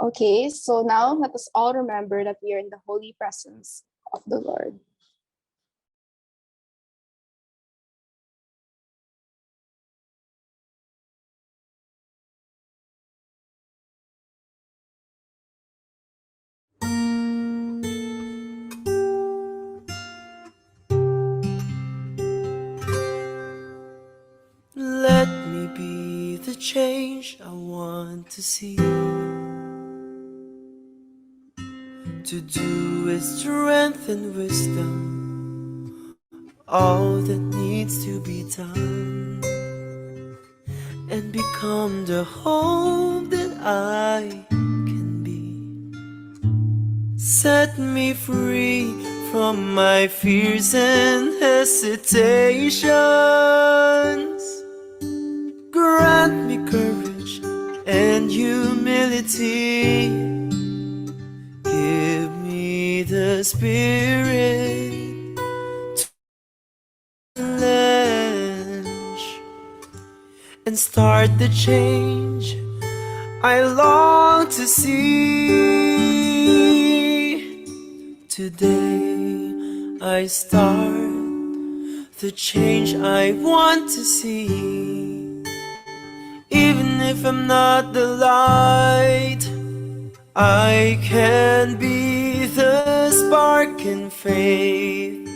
Okay, so now let us all remember that we are in the holy presence of the Lord. Let me be the change I want to see. To do with strength and wisdom all that needs to be done, and become the hope that I can be. Set me free from my fears and hesitations. Grant me courage and humility. Give me the spirit to challenge and start the change I long to see. Today I start the change I want to see. Even if I'm not the light, I can be the spark in faith,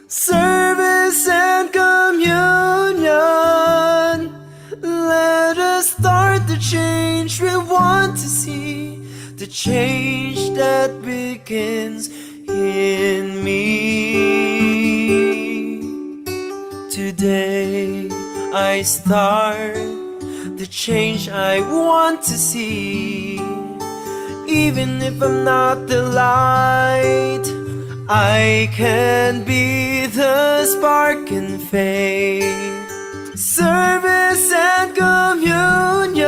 service and communion. Let us start the change we want to see, the change that begins in me. Today I start the change I want to see. Even if I'm not the light, I can be the spark in faith, service and communion.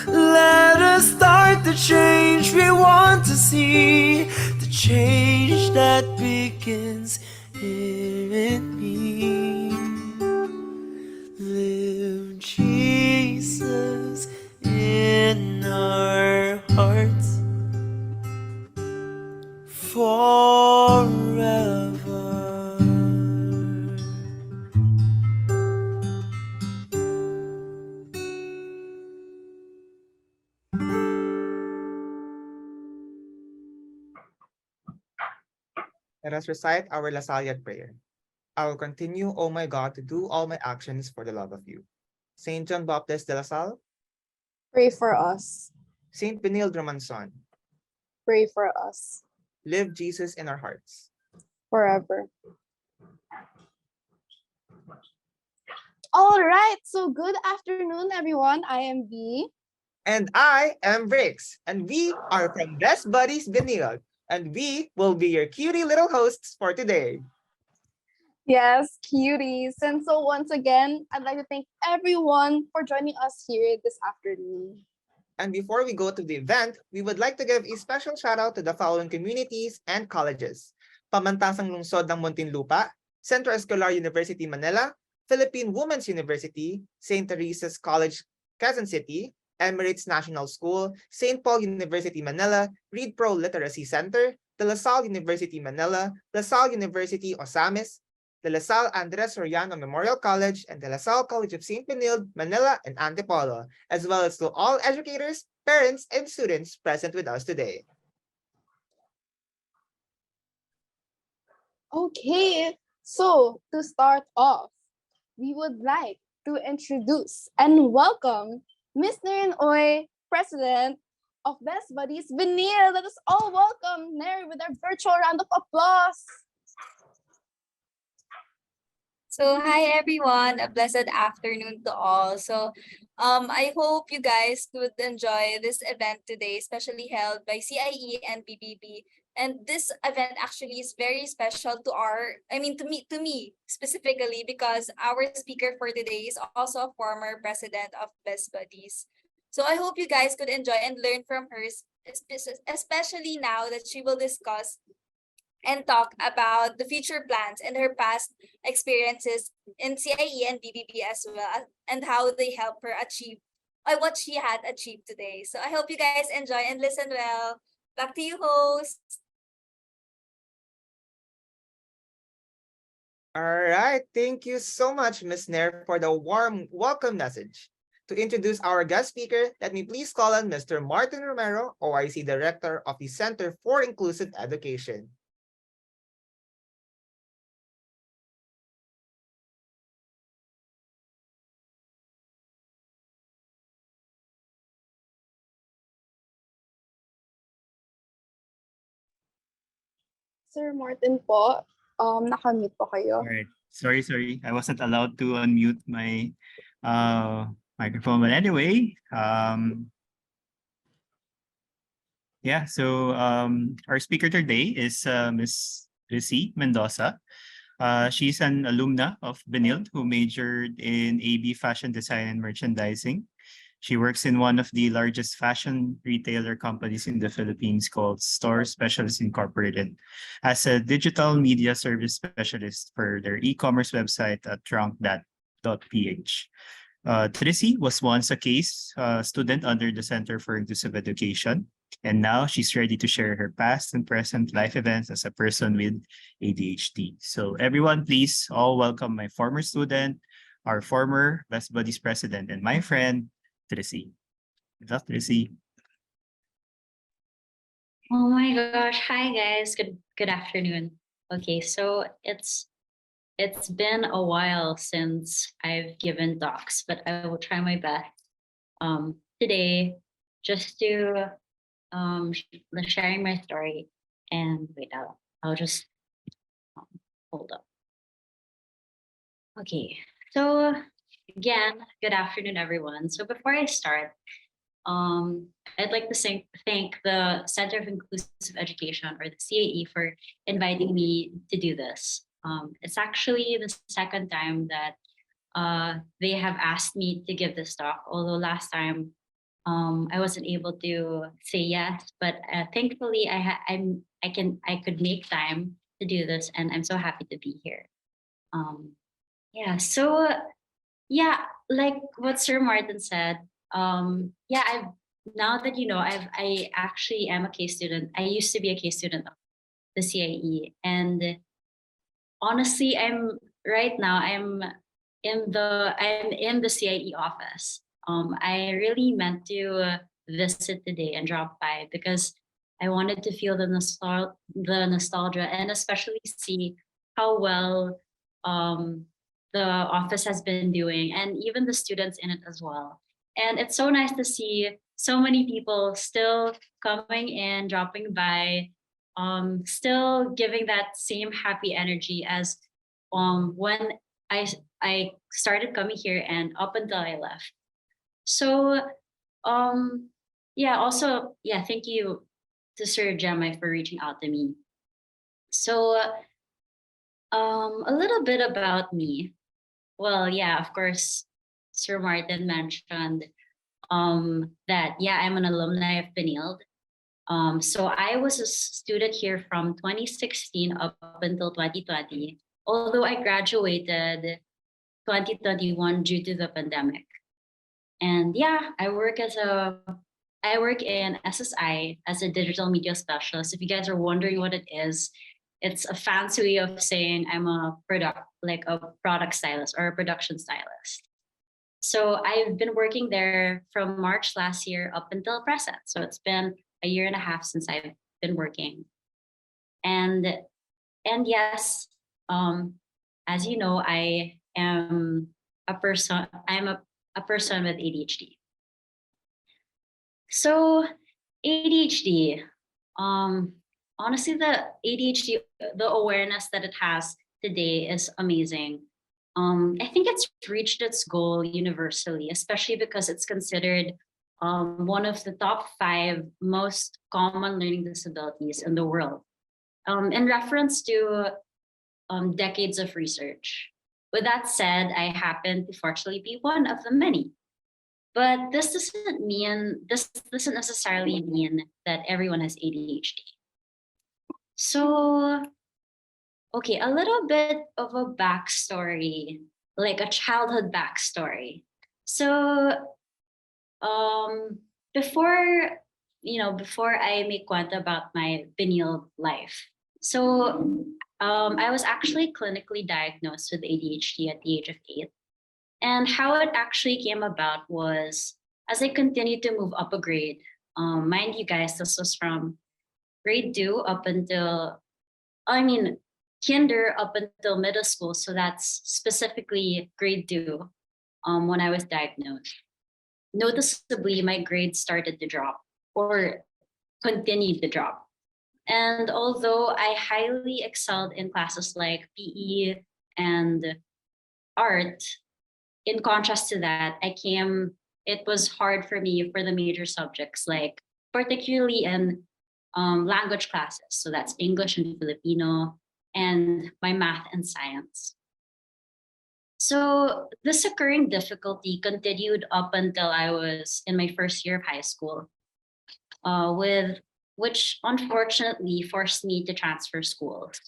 Let us start the change we want to see, the change that begins in me. Live Jesus in our hearts forever. Let us recite our Lasaliad prayer. I will continue, O my God, to do all my actions for the love of you. Saint John Baptist de la Salle, Pray for us. Saint Benilde Manson, Pray for us. live Jesus in our hearts. Forever. All right, so good afternoon, everyone. I am B. And I am Briggs, and we are from Best Buddies Benilde, and we will be your cutie little hosts for today. Yes, cuties. And so once again, I'd like to thank everyone for joining us here this afternoon. And before we go to the event, we would like to give a special shout out to the following communities and colleges: Pamantasang Lungsod ng Muntinlupa, Centro Escolar University Manila, Philippine Women's University, St. Teresa's College, Quezon City, Emirates National School, St. Paul University Manila, Read Pro Literacy Center, De La Salle University Manila, La Salle University Osamis, De La Salle Andres Soriano Memorial College, and De La Salle College of St. Benilde, Manila, and Antipolo, as well as to all educators, parents, and students present with us today. Okay, so to start off, we would like to introduce and welcome Miss Naren Oy, President of Best Buddies Benilde. Let us all welcome Neri with our virtual round of applause. So hi everyone, a blessed afternoon to all. So I hope you guys could enjoy this event today, especially held by CIE and BBB. And this event actually is very special to to me specifically, because our speaker for today is also a former president of Best Buddies. So I hope you guys could enjoy and learn from her, especially now that she will discuss and talk about the future plans and her past experiences in CIE and BBB as well, and how they help her achieve what she had achieved today. So I hope you guys enjoy and listen well. Back to you, host. All right. Thank you so much, Ms. Nair, for the warm welcome message. To introduce our guest speaker, let me please call on Mr. Martin Romero, OIC Director of the Center for Inclusive Education. Sir Martin po, nakamute po kayo. All right. Sorry. I wasn't allowed to unmute my microphone. But anyway, our speaker today is Miss Tricie Mendoza. She's an alumna of Benilde who majored in AB Fashion Design and Merchandising. She works in one of the largest fashion retailer companies in the Philippines called Store Specialists Incorporated as a digital media service specialist for their e-commerce website at trunk.ph. Tricie was once a case student under the Center for Inclusive Education, and now she's ready to share her past and present life events as a person with ADHD. So everyone, please all welcome my former student, our former Best Buddies president, and my friend, Tricie. Good luck, Tricie. Oh my gosh. Hi guys. Good afternoon. Okay, so it's been a while since I've given talks, but I will try my best today just to sharing my story. And wait, I'll just hold up. Okay, so again, good afternoon, everyone. So before I start, I'd like to thank the Center of Inclusive Education, or the CAE, for inviting me to do this. It's actually the second time that they have asked me to give this talk, although last time I wasn't able to say yes, but thankfully I could make time to do this, and I'm so happy to be here. Yeah, like what Sir Martin said, I've now that you know, I actually am a case student. I used to be a case student of the CIE, and honestly, I'm in the CIE office. I really meant to visit today and drop by because I wanted to feel the nostalgia, and especially see how well the office has been doing, and even the students in it as well. And it's so nice to see so many people still coming in, dropping by, still giving that same happy energy as when I started coming here and up until I left. So thank you to Sir Gemma for reaching out to me. So a little bit about me. Well, yeah, of course, Sir Martin mentioned that I'm an alumni of Benilde. So I was a student here from 2016 up until 2020, although I graduated 2021 due to the pandemic. And I work in SSI as a digital media specialist. If you guys are wondering what it is, it's a fancy way of saying I'm a product stylist or a production stylist. So I've been working there from March last year up until present. So it's been a year and a half since I've been working. And yes, as you know, I am a person. I'm a person with ADHD. So ADHD, honestly, the ADHD, the awareness that it has today is amazing. I think it's reached its goal universally, especially because it's considered one of the top 5 most common learning disabilities in the world, in reference to decades of research. With that said, I happen to fortunately be one of the many. But this doesn't necessarily mean that everyone has ADHD. So, okay, a little bit of a backstory, like a childhood backstory. So Um, before, before I make kwento about my Benilde life. So, I was actually clinically diagnosed with ADHD at the age of 8. And how it actually came about was as I continued to move up a grade. Mind you guys, this was from grade 2 up until, I mean, kinder up until middle school. So that's specifically grade 2 when I was diagnosed. Noticeably, my grades started to drop or continued to drop. And although I highly excelled in classes like PE and art, in contrast to that, it was hard for me for the major subjects, like particularly in language classes. So that's English and Filipino, and my math and science. So this occurring difficulty continued up until I was in my first year of high school, with which unfortunately forced me to transfer schools.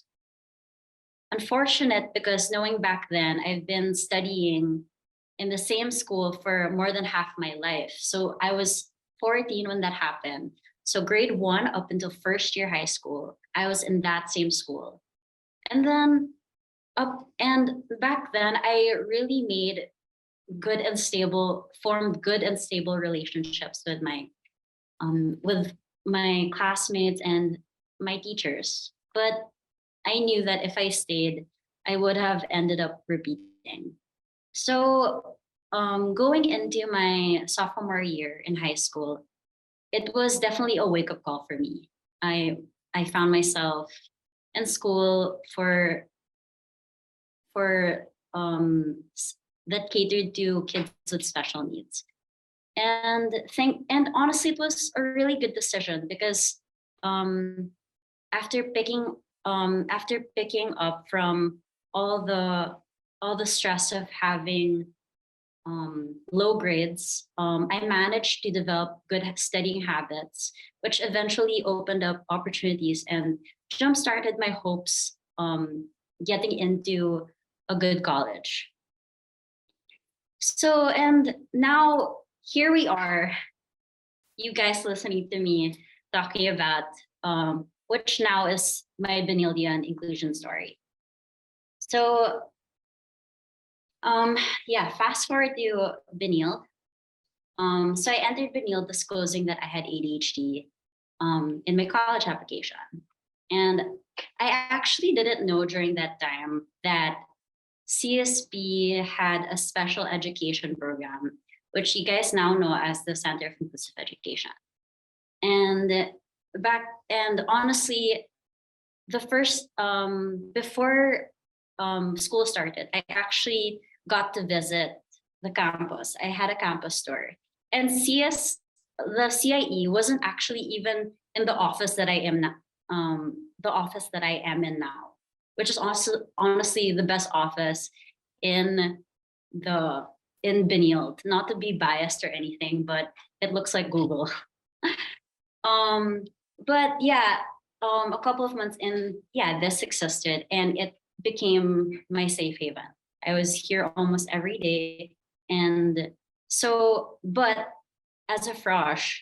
Unfortunate because knowing back then, I've been studying in the same school for more than half my life. So I was 14 when that happened. So grade 1 up until first year high school, I was in that same school. And then back then I really formed good and stable relationships with my classmates and my teachers. But I knew that if I stayed, I would have ended up repeating. So going into my sophomore year in high school, it was definitely a wake-up call for me. I found myself in school that catered to kids with special needs. And honestly, it was a really good decision because um, after picking up from all the stress of having low grades, I managed to develop good studying habits, which eventually opened up opportunities and jump started my hopes getting into a good college. So, and now here we are, you guys listening to me talking about which now is my Benildean inclusion story. So, fast forward to Benilde. So I entered Benilde disclosing that I had ADHD in my college application. And I actually didn't know during that time that CSP had a special education program, which you guys now know as the Center for Inclusive Education. And honestly, the first before school started, I actually got to visit the campus. I had a campus tour, and the CIE wasn't actually even in the office that I am now, the office that I am in now, which is also honestly the best office in Benilde. Not to be biased or anything, but it looks like Google. But yeah, a couple of months in, yeah, this existed and it became my safe haven. I was here almost every day. And so, but as a frosh,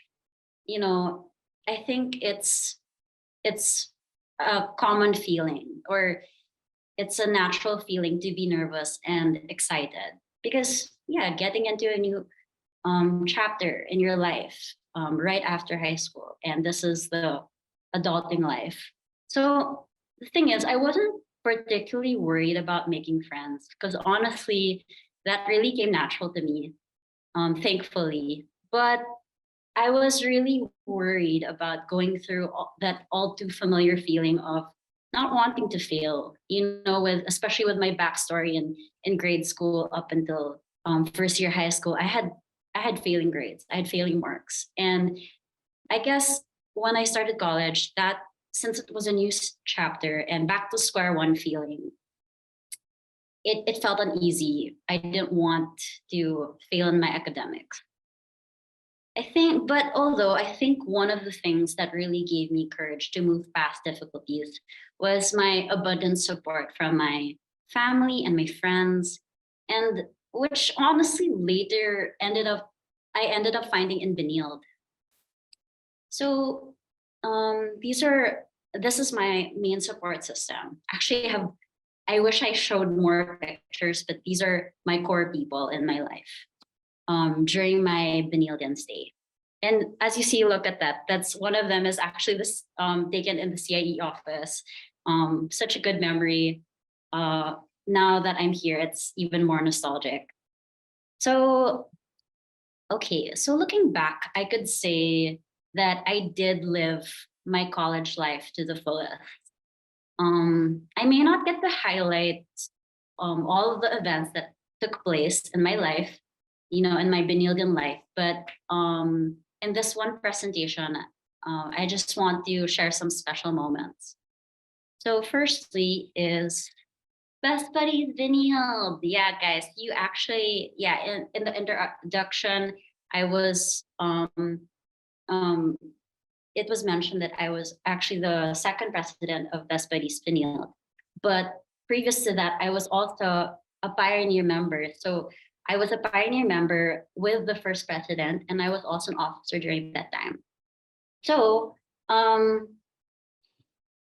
I think it's a common feeling, or it's a natural feeling to be nervous and excited because yeah, getting into a new chapter in your life right after high school, and this is the adulting life. So the thing is, I wasn't particularly worried about making friends because honestly, that really came natural to me, thankfully. But I was really worried about going through that all too familiar feeling of not wanting to fail, especially with my backstory in grade school up until first year high school. I had failing grades, I had failing marks. And I guess when I started college, that since it was a new chapter and back to square one feeling, it felt uneasy. I didn't want to fail in my academics. Although I think one of the things that really gave me courage to move past difficulties was my abundant support from my family and my friends, and which honestly later ended up I ended up finding in Benilde. So this is my main support system. Actually, I wish I showed more pictures, but these are my core people in my life during my Benildean stay. And as you see, look at that. That's one of them is actually this taken in the CIE office. Such a good memory. Now that I'm here, it's even more nostalgic. So, okay, so looking back, I could say that I did live my college life to the fullest. I may not get to highlight all of the events that took place in my life, in my Benildean life, but in this one presentation, I just want to share some special moments. So firstly is Best Buddies Benilde. Yeah, guys, you actually, in the introduction, I was it was mentioned that I was actually the second president of Best Buddies Benilde. But previous to that, I was also a pioneer member. So I was a pioneer member with the first president, and I was also an officer during that time. So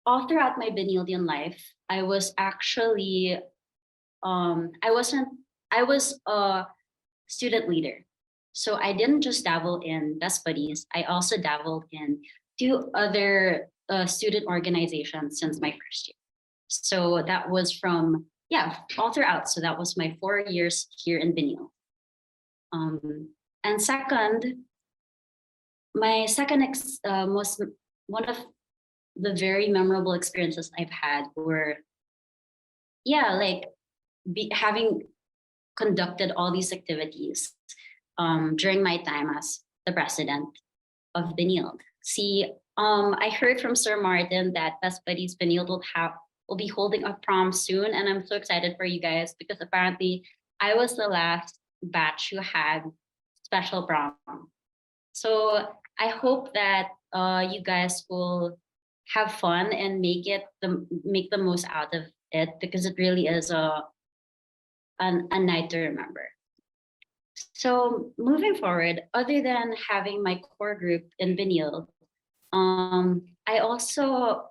all throughout my Benildean life, I was actually I was a student leader. So I didn't just dabble in Best Buddies, I also dabbled in two other student organizations since my first year. So that was from, all throughout. So that was my 4 years here in Benilde. And second, my second most one of the very memorable experiences I've had were, having conducted all these activities during my time as the president of Benilde. See, I heard from Sir Martin that Best Buddies Benilde will be holding a prom soon, and I'm so excited for you guys because apparently I was the last batch who had special prom. So I hope that you guys will have fun and make the most out of it, because it really is a night to remember. So moving forward, other than having my core group in Benilde, I also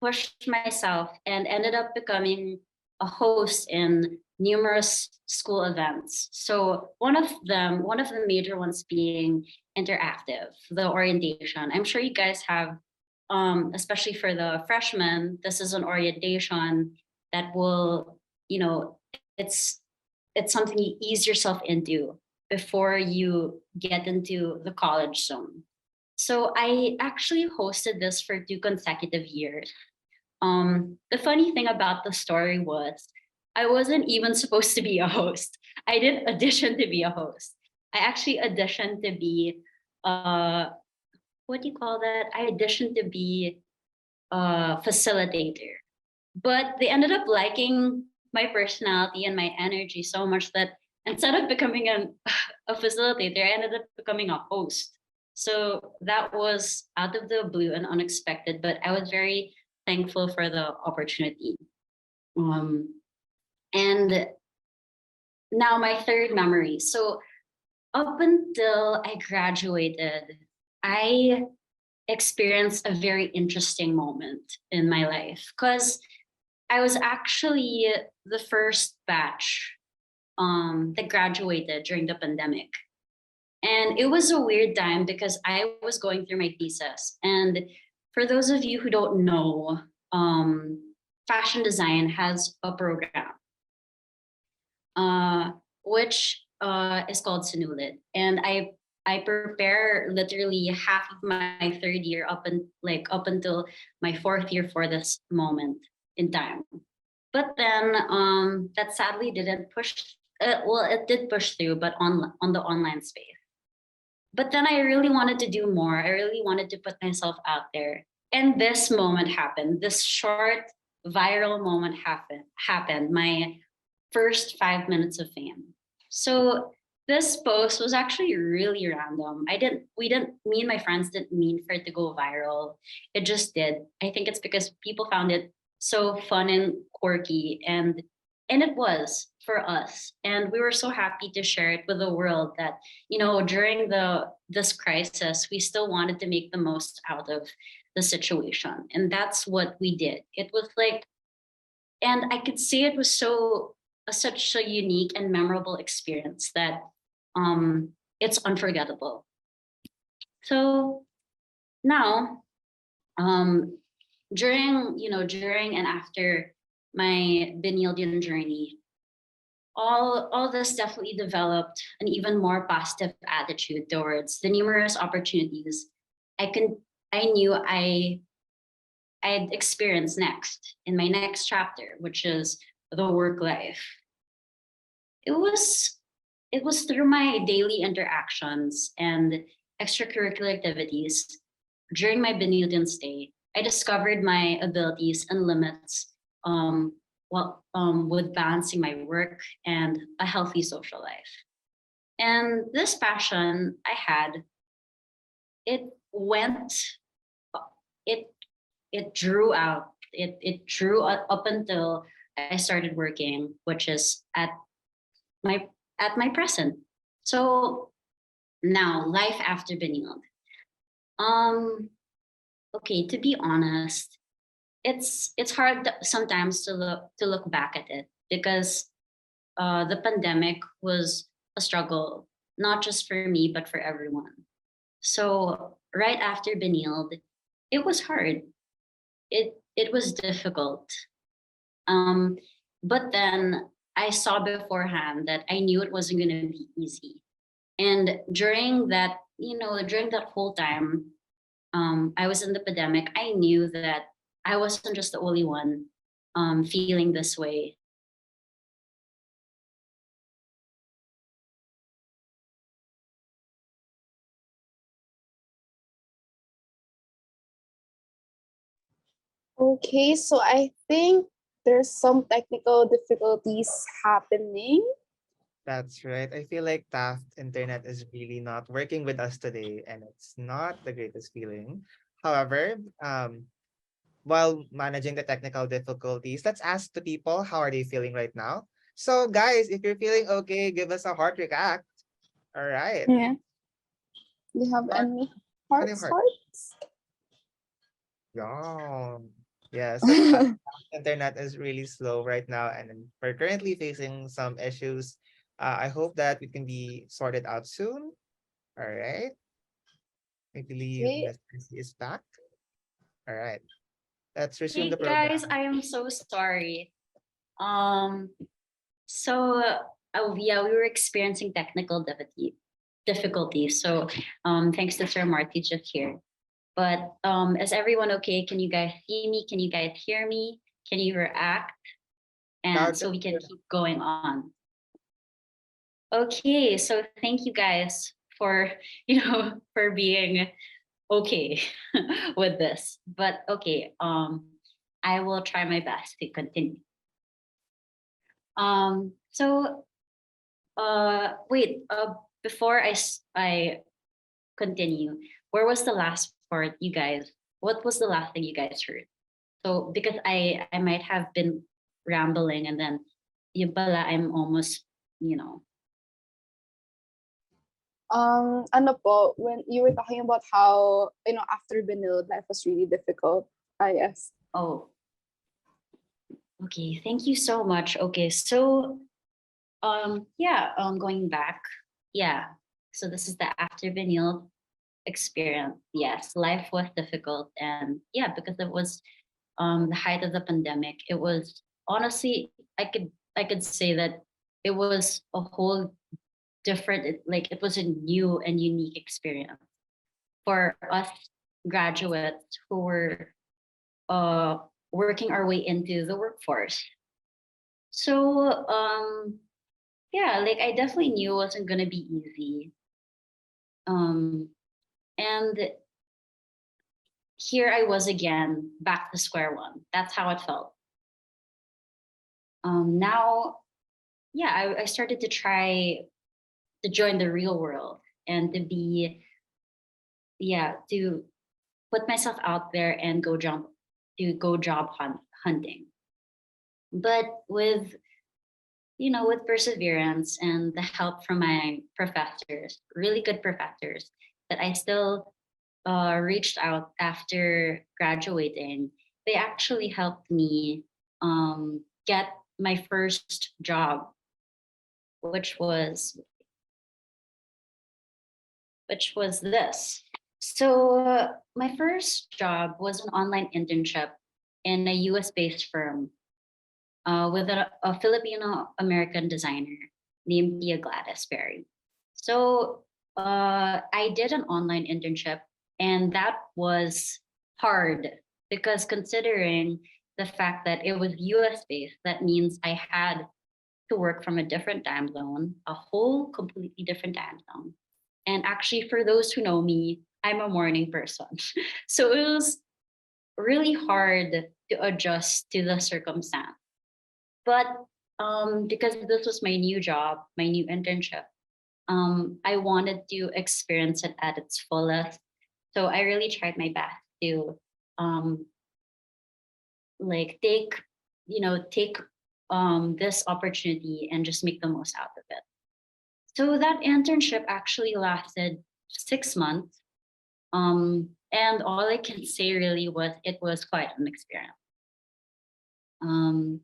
pushed myself and ended up becoming a host in numerous school events. So one of the major ones being interactive, the orientation. I'm sure you guys have, especially for the freshmen, this is an orientation that will, it's something you ease yourself into before you get into the college zone. So I actually hosted this for 2 consecutive years. The funny thing about the story was I wasn't even supposed to be a host. I didn't audition to be a host. I actually auditioned to be what do you call that? I auditioned to be a facilitator. But they ended up liking my personality and my energy so much that instead of becoming a facilitator, I ended up becoming a host. So that was out of the blue and unexpected, but I was very thankful for the opportunity. And now my third memory. So up until I graduated, I experienced a very interesting moment in my life because I was actually the first batch that graduated during the pandemic. And it was a weird time because I was going through my thesis. And for those of you who don't know, fashion design has a program, which is called Sinulid. And I prepare literally half of my third year up until my fourth year for this moment in time. But then that sadly didn't push. It did push through, but on the online space. But then I really wanted to do more. I really wanted to put myself out there. And this moment happened. This short viral moment happened. My first 5 minutes of fame. So this post was actually really random. Me and my friends didn't mean for it to go viral. It just did. I think it's because people found it so fun and quirky, and it was for us, and we were so happy to share it with the world that, during this crisis, we still wanted to make the most out of the situation, and that's what we did. It was like, and I could say it was such a unique and memorable experience that it's unforgettable. So now, um, during and after my Benildean journey, all this definitely developed an even more positive attitude towards the numerous opportunities I can I knew I'd experience next in my next chapter, which is the work life. It was it was through my daily interactions and extracurricular activities during my Benildean stay, I discovered my abilities and limits, with balancing my work and a healthy social life. And this passion I had, it went, it it drew out, it drew up until I started working, which is my at my present. So now, life after Benilde. Um, okay, to be honest, it's hard sometimes to look back at it because the pandemic was a struggle, not just for me but for everyone. So right after Benilde, it was hard. It was difficult. Um, but then I saw beforehand that I knew it wasn't going to be easy. And during that whole time, I was in the pandemic, I knew that I wasn't just the only one feeling this way. Okay, so I think there's some technical difficulties happening. That's right. I feel like Taft Internet is really not working with us today, and it's not the greatest feeling. However, while managing the technical difficulties, let's ask the people how are they feeling right now. So, guys, if you're feeling okay, give us a heart react. All right. Yeah. Do you have Heart, any any hearts? heart. Hearts? Yeah. Yeah. So Taft Internet is really slow right now, and then we're currently facing some issues. I hope that it can be sorted out soon. All right. I believe Okay. Miss Chrissy is back. All right. Let's resume the Hey guys, program. I am so sorry. Um, so yeah, we were experiencing technical difficulties. So thanks to Sir Marty just here. But is everyone okay? Can you guys see me? Can you guys hear me? Can you react? And Loud so and we can clear. keep going on. Okay, so thank you guys for for being okay with this. But okay, I will try my best to continue. So wait, before I continue, where was the last part you guys? What was the last thing you guys heard? So because I might have been rambling and then yung pala I'm almost, you know. Ano po, when you were talking about how, after Benil, life was really difficult. Yes. Oh, okay. Thank you so much. Okay, so yeah, going back, yeah. So this is the after Benil experience. Yes, life was difficult, and yeah, because it was the height of the pandemic. It was honestly, I could say that it was a whole different. Like it was a new and unique experience for us graduates who were uh working our way into the workforce. So yeah, like I definitely knew it wasn't gonna be easy. Um and here I was again, back to square one. That's how it felt. Now, yeah, I started to try to join the real world and to be, yeah, to put myself out there and go job hunting. But with with perseverance and the help from my professors, really good professors, that I still reached out after graduating. They actually helped me get my first job, which was this. So my first job was an online internship in a US based firm with a Filipino American designer named Tia Gladys Berry. So I did an online internship, and that was hard because considering the fact that it was US based, that means I had to work from a different time zone, a whole completely different time zone. And actually, for those who know me, I'm a morning person. So it was really hard to adjust to the circumstance. But because this was my new job, my new internship, I wanted to experience it at its fullest. So I really tried my best to um, like take this opportunity and just make the most out of it. So that internship actually lasted 6 months. And all I can say really was it was quite an experience. Um,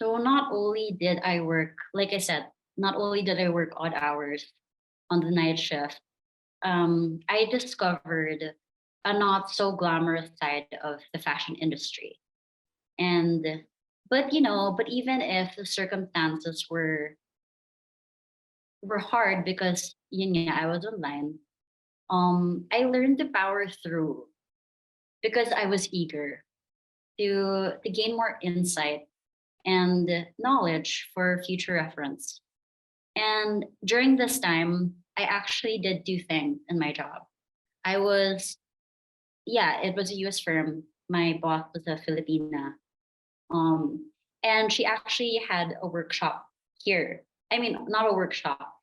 so not only did I work, like I said, not only did I work odd hours on the night shift, I discovered a not so glamorous side of the fashion industry. And but even if the circumstances were hard because I was online, I learned to power through because I was eager to gain more insight and knowledge for future reference. And during this time, I actually did two things in my job. I was, yeah, it was a US firm. My boss was a Filipina. Um, and she actually had a workshop here. I mean, not a workshop,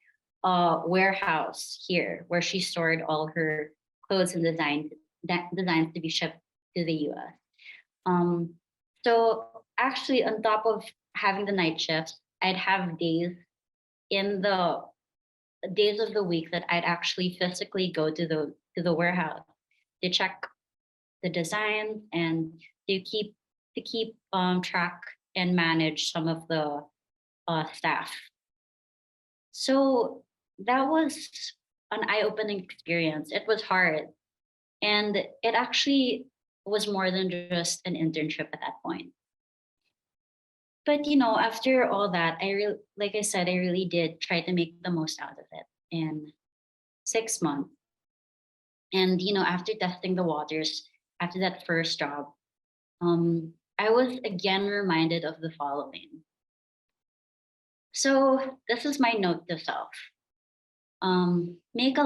a warehouse here where she stored all her clothes and designs to be shipped to the US. Um, so actually, on top of having the night shifts, I'd have days in the days of the week that I'd actually physically go to the warehouse to check the design and to keep track and manage some of the staff. So that was an eye-opening experience. It was hard, and it actually was more than just an internship at that point. But after all that, like I said, I really did try to make the most out of it in 6 months. And after testing the waters, after that first job, I was again reminded of the following. So this is my note to self. Make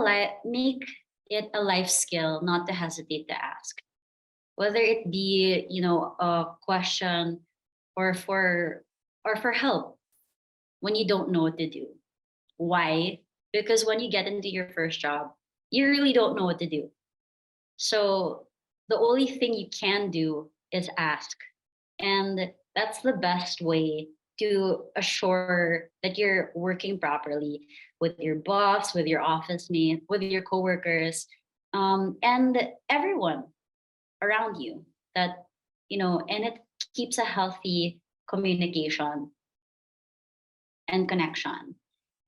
it a life skill not to hesitate to ask, whether it be a question or for help when you don't know what to do. Why? Because when you get into your first job, you really don't know what to do. So the only thing you can do is ask. And that's the best way to assure that you're working properly with your boss, with your office mate, with your coworkers, and everyone around you. And it keeps a healthy communication and connection.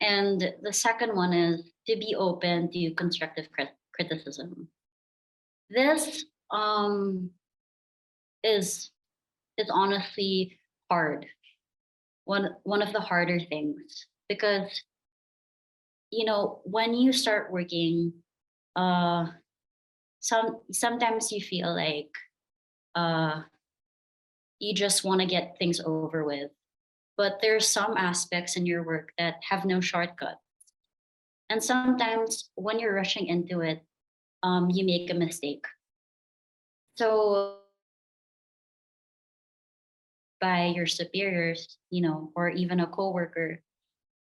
And the second one is to be open to constructive criticism. This is honestly hard. One of the harder things because when you start working, sometimes you feel like you just want to get things over with, but there are some aspects in your work that have no shortcut. And sometimes when you're rushing into it, you make a mistake. So by your superiors, or even a coworker,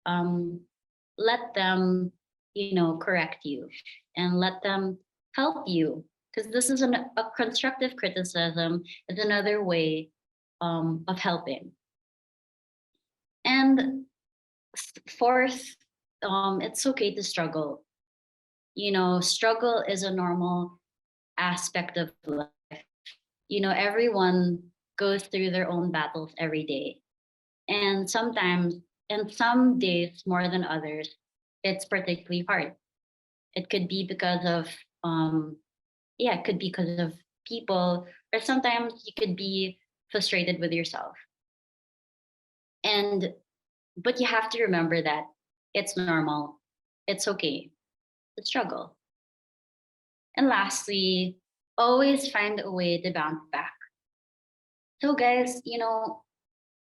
let them, correct you and let them help you. Because this is a constructive criticism is another way of helping. And fourth, it's okay to struggle. Struggle is a normal aspect of life. Everyone goes through their own battles every day. And sometimes, and some days more than others, it's particularly hard. It could be because of, it could be because of people, or sometimes you could be frustrated with yourself. But you have to remember that it's normal. It's okay to struggle. And lastly, always find a way to bounce back. So guys,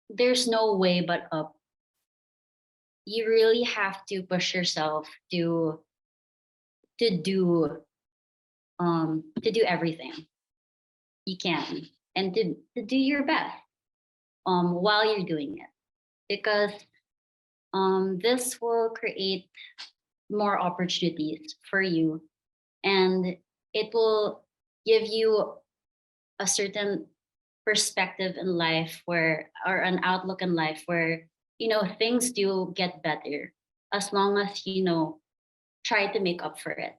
there's no way but up. You really have to push yourself to do everything you can, and to do your best while you're doing it, because this will create more opportunities for you, and it will give you a certain perspective in life, or an outlook in life where things do get better, as long as try to make up for it,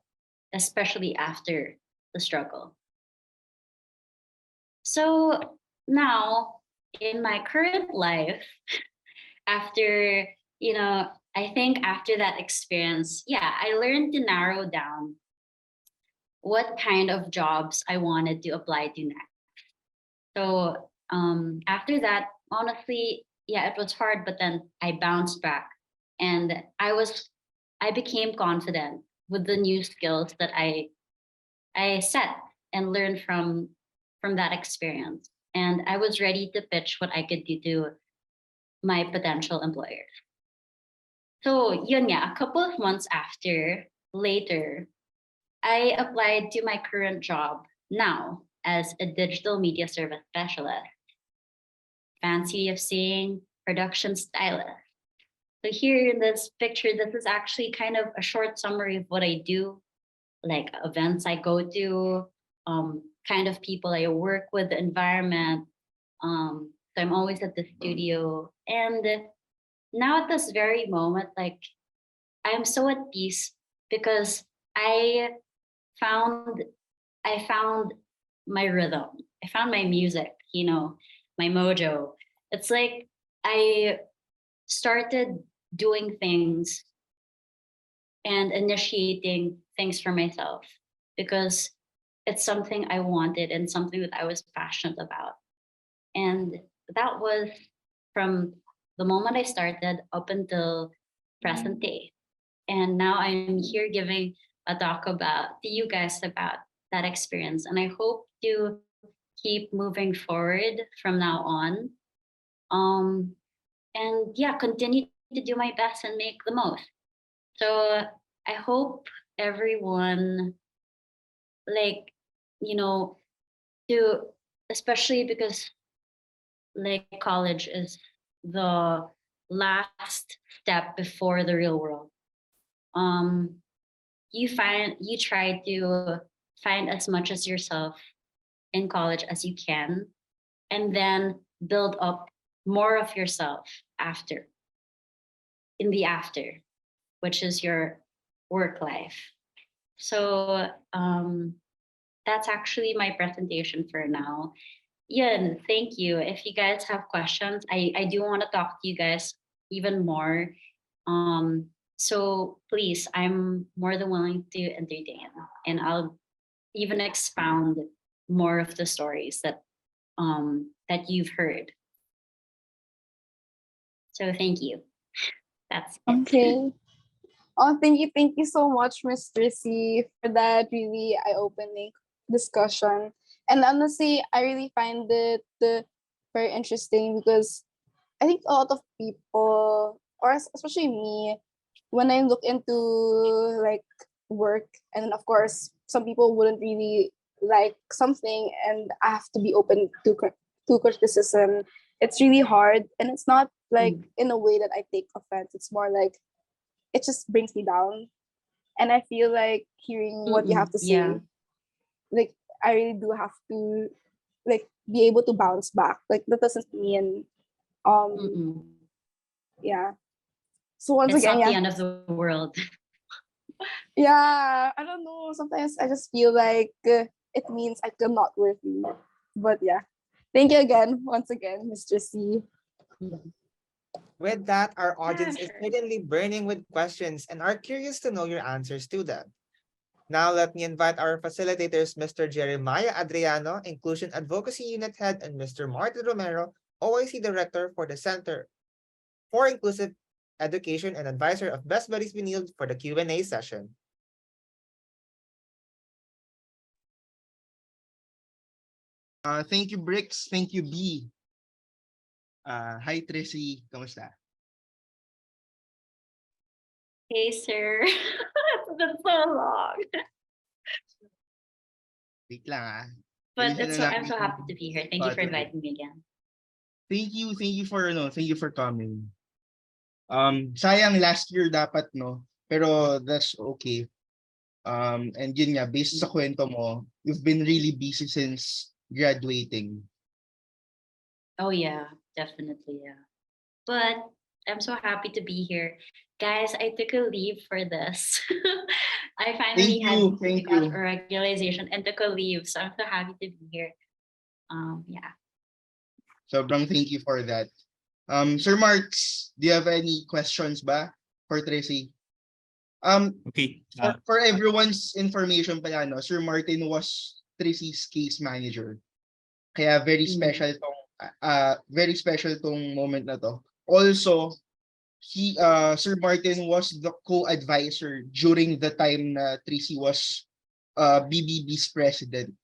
especially after the struggle. So now, in my current life, after I think after that experience, I learned to narrow down what kind of jobs I wanted to apply to next. So after that, honestly, it was hard, but then I bounced back, and I became confident with the new skills that I set and learned from that experience. And I was ready to pitch what I could do to my potential employers. So yun nga, a couple of months later, I applied to my current job now as a digital media service specialist. Fancy of saying production stylist. So here in this picture, this is actually kind of a short summary of what I do, like events I go to, kind of people I work with, the environment. So I'm always at the studio. And now at this very moment, like, I'm so at peace because found I found my rhythm. I found my music, my mojo. It's like I started doing things and initiating things for myself because it's something I wanted and something that I was passionate about. And that was from the moment I started up until present day. And now I'm here giving a talk to you guys about that experience. And I hope to keep moving forward from now on. And continue to do my best and make the most. So I hope everyone, like, to, especially because like college is the last step before the real world. You try to find as much as yourself in college as you can, and then build up more of yourself in the after, which is your work life. So that's actually my presentation for now. Yeah, thank you. If you guys have questions, I do want to talk to you guys even more. So please, I'm more than willing to entertain, and I'll even expound more of the stories that you've heard. So thank you. That's it. Okay. Oh, thank you so much, Miss Tricie, for that really eye-opening discussion. And honestly, I really find it very interesting because I think a lot of people, or especially me, when I look into like work, and of course, some people wouldn't really like something, and I have to be open to criticism. It's really hard, and it's not like in a way that I take offense. It's more like it just brings me down, and I feel like hearing what you have to say, Yeah. like I really do have to like be able to bounce back. Like that doesn't mean um Mm-mm. yeah. So once It's again, not the yeah. end of the world. Yeah, I don't know. Sometimes I just feel like it means I am not worthy. But yeah. Thank you again, once again, Mr. C. With that, our audience is sure. certainly burning with questions and are curious to know your answers to them. Now, let me invite our facilitators, Mr. Jeremiah Adriano, Inclusion Advocacy Unit Head, and Mr. Martin Romero, OIC Director for the Center for Inclusive Education and Advisor of Best Buddies Benilde for the Q&A session. Thank you, Bricks. Thank you, B. Hi, Tricie. Kamusta? Hey, sir. It's been so long. Wait lang ah. But Bilisan na I'm natin so yung happy to be here. Thank you for topic. inviting me again. Thank you for coming. Sayang last year dapat no, pero that's okay. And yun nga, based sa kwento mo, you've been really busy since graduating. Oh yeah, definitely, yeah. But I'm so happy to be here. Guys, I took a leave for this. I finally Thank got you. a regularization and took a leave. So I'm so happy to be here. Yeah. Sobrang thank you for that. Sir Marks, do you have any questions ba for Tricie? Okay. For everyone's information pala, no, Sir Martin was Tricie's case manager. Kaya very special tong moment na to. Also, Sir Martin was the co-advisor during the time na Tricie was BBB's president.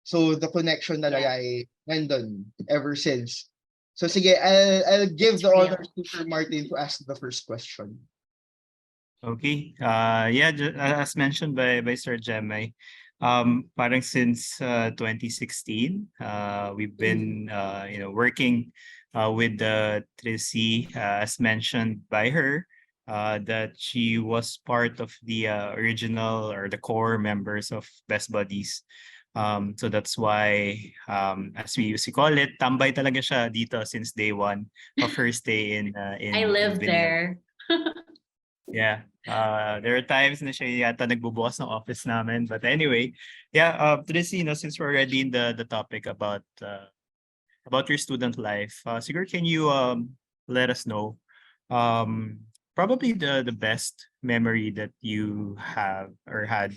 So the connection talaga ay nandun ever since. So sige, I'll give It's the real. honor to Sir Martin to ask the first question. Okay. Yeah, as mentioned by Sir Jemai, parang since 2016, we've been working with Tricie, as mentioned by her, that she was part of the original or the core members of Best Buddies. So that's why, as we used to call it, tambay talaga siya dito since day one of her stay I in live Benilde. there. Yeah. There are times na siya yata nagbubukas ng office namin. But anyway, yeah, Tricie, since we're already in the topic about your student life, siguro can you let us know probably the best memory that you have or had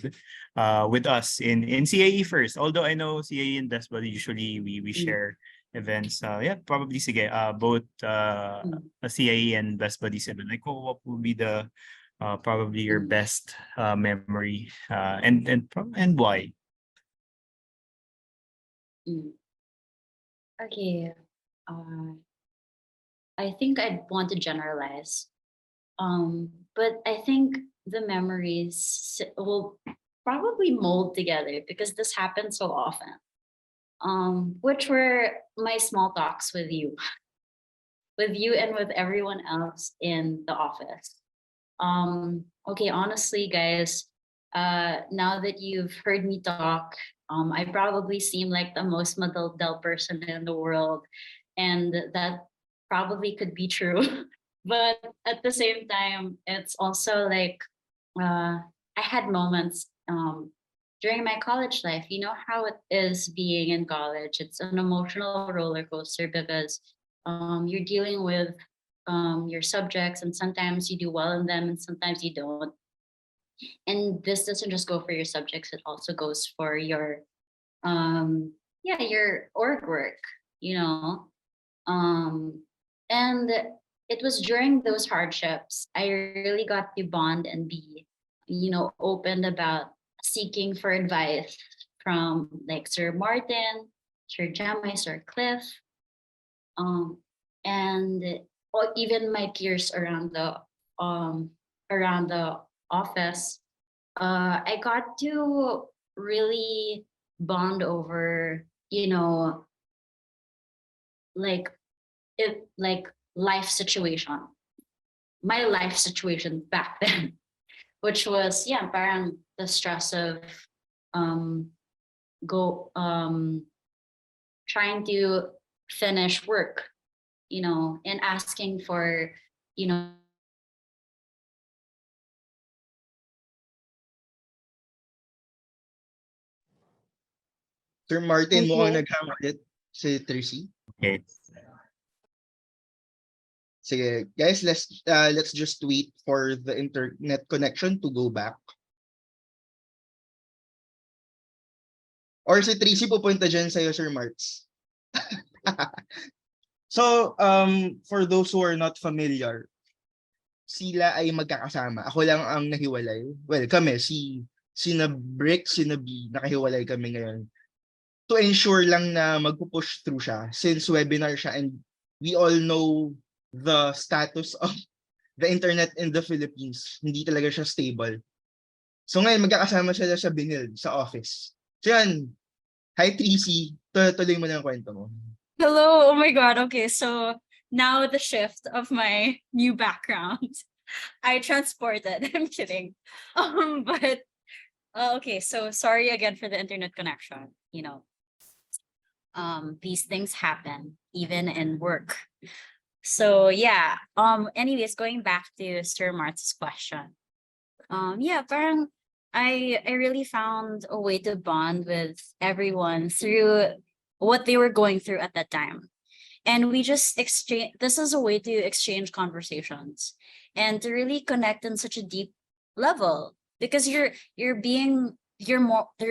with us in CAE first. Although I know CAE and Best Buddy usually we share events. Yeah, probably sige, both CAE and Best Buddies event. Like what would be the probably your best memory and why? Okay. I think I'd want to generalize. But I think the memories will probably mold together because this happens so often. Which were my small talks with you, with you and with everyone else in the office. Okay, honestly, guys, now that you've heard me talk, I probably seem like the most madaldal person in the world, and that probably could be true. But at the same time, it's also like I had moments during my college life. You know how it is being in college. It's an emotional roller coaster because you're dealing with your subjects, and sometimes you do well in them, and sometimes you don't. And this doesn't just go for your subjects; it also goes for your your org work. You know, and it was during those hardships I really got to bond and be, open about seeking for advice from like Sir Martin, Sir Jamai, Sir Cliff, and or even my peers around the office. I got to really bond over, like like life situation, my life situation back then, which was parang the stress of um go trying to finish work, and asking for, Sir Martin, mukhang Mhm. naghang ulit si Tricie. Okay. Sige, guys, let's just wait for the internet connection to go back. Or si Tricie pupunta dyan sa'yo, Sir Marts. So, for those who are not familiar, sila ay magkakasama. Ako lang ang nahiwalay. Well, kami, sina Brick, sina B, nakahiwalay kami ngayon. To ensure lang na magpo-push through siya since webinar siya and we all know the status of the internet in the Philippines. Hindi talaga siya stable. So ngayon, magkakasama sila sa Benilde, sa office. So yan, hi Tricie, tuloy mo na ang kwento mo. Hello, oh my God. Okay, so now the shift of my new background. I transported. I'm kidding. But okay, so sorry again for the internet connection. You know, these things happen even in work. So yeah. Anyways, going back to Sir Mart's question. Yeah, parang I really found a way to bond with everyone through what they were going through at that time. And we just exchange, this is a way to exchange conversations and to really connect in such a deep level because you're being your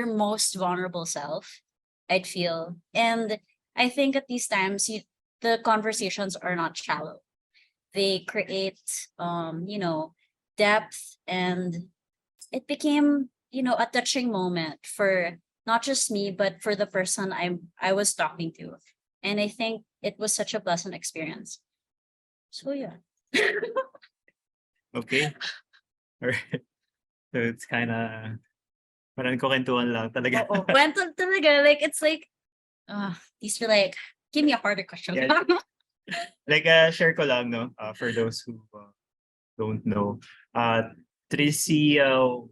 most vulnerable self, I'd feel. And I think at these times the conversations are not shallow. They create depth, and it became, a touching moment for not just me, but for the person I was talking to. And I think it was such a pleasant experience. So yeah. Okay. Alright. So it's kind of parang kwentuhan lang talaga. Oo, kwento talaga. Like, it's like, these were like, give me a harder question. Yeah. Like, share ko lang, no? For those who don't know. Tricie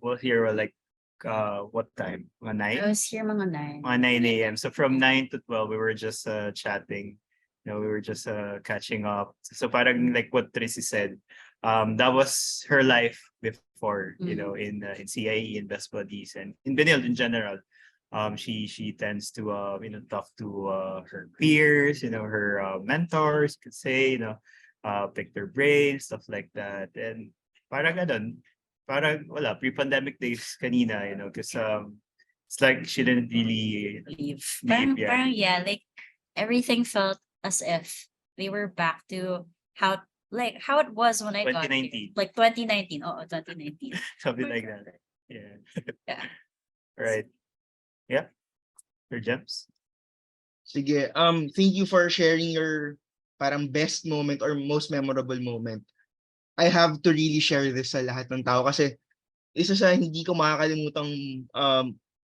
was here like what time? Mga 9? I was here mga 9. Mga 9 a.m. So from 9 to 12, we were just chatting. We were just catching up. So parang like what Tricie said, that was her life before, in CIE, in Best Buddies, and in Benilde in general. She tends to talk to her peers, her mentors, could say, pick their brains, stuff like that. And parang ganun, parang wala, pre-pandemic days kanina, because it's like she didn't really Leave. leave. Parang, yeah, like everything felt as if we were back to how it was when I got here. 2019. Like 2019. Oh, 2019. Something like that. Yeah. Yeah. Right. Yeah. Your gems. Sige, thank you for sharing your parang best moment or most memorable moment. I have to really share this sa lahat ng tao kasi isa sa hindi ko makakalimutang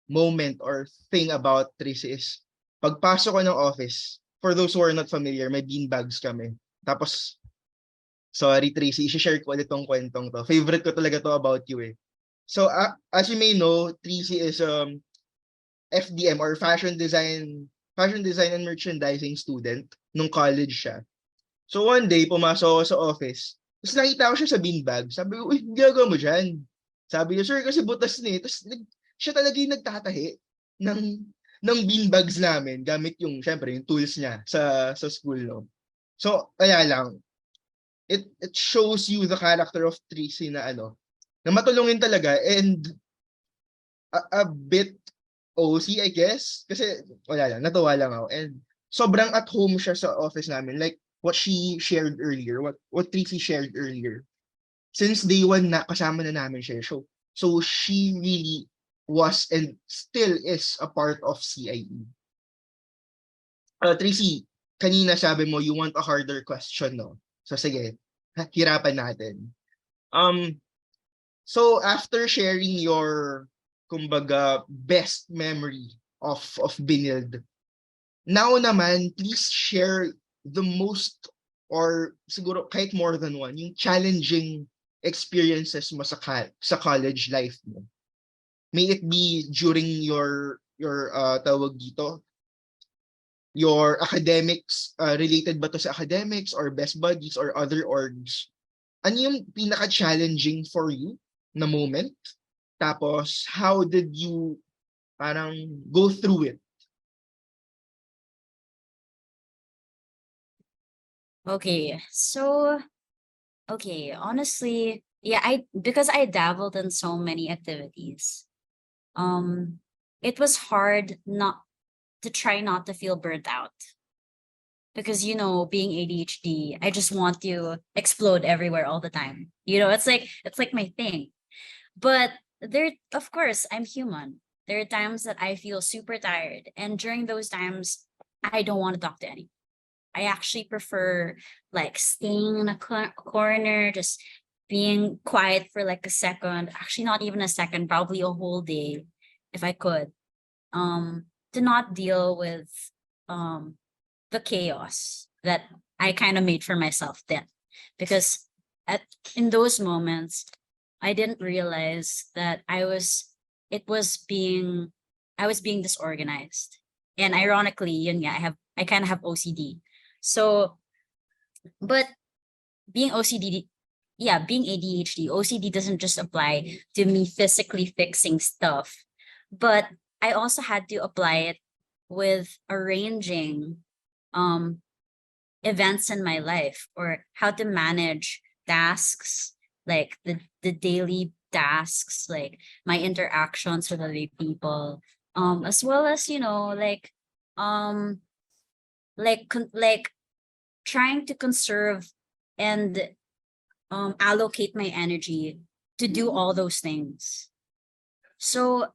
moment or thing about Tricie is pagpasok ko ng office, for those who are not familiar, may bean bags kami. Tapos, sorry Tricie, i-share ko ulit tong kwentong to. Favorite ko talaga to about you eh. So, as you may know, Tricie is FDM or fashion design and merchandising student nung college siya. So one day, pumasok ako sa office. Tapos nakita ko siya sa beanbag. Sabi ko, uy, gagawa mo dyan. Sabi niya, sir, kasi butas na eh. Tapos siya talaga yung nagtatahi ng beanbags namin gamit yung, syempre, yung tools niya sa school. No? So, kaya lang, it shows you the character of Tricie na na matulungin talaga and a bit OC, I guess. Kasi, wala lang, natuwa lang ako. And sobrang at home siya sa office namin. Like, what she shared earlier, what Tricie shared earlier. Since day one na kasama na namin siya. So she really was and still is a part of CIE. Tricie, kanina sabi mo you want a harder question, no? So sige, hirapan natin. So after sharing your kumbaga best memory of Benilde, now naman please share the most or siguro kahit more than one, yung challenging experiences mo sa college life mo. May it be during your tawag dito, your academics, related ba to sa academics or best buddies or other orgs? Ano yung pinaka-challenging for you na moment? Tapos, how did you parang go through it? Okay, so okay, honestly, yeah, I because I dabbled in so many activities. Um, it was hard not to try not to feel burnt out because being ADHD, I just want to explode everywhere all the time. It's like my thing. But there, of course, I'm human. There are times that I feel super tired, and during those times, I don't want to talk to anyone. I actually prefer like staying in a corner, just being quiet for like a second. Actually, not even a second, probably a whole day, if I could. To not deal with um the chaos that I kind of made for myself then. Because at in those moments, I didn't realize that it was being I was being disorganized. And ironically, I kind of have OCD. So, but being OCD, yeah, being ADHD, OCD doesn't just apply to me physically fixing stuff, but I also had to apply it with arranging um events in my life or how to manage tasks, like the daily tasks, like my interactions with other people, as well as um like trying to conserve and allocate my energy to do all those things. So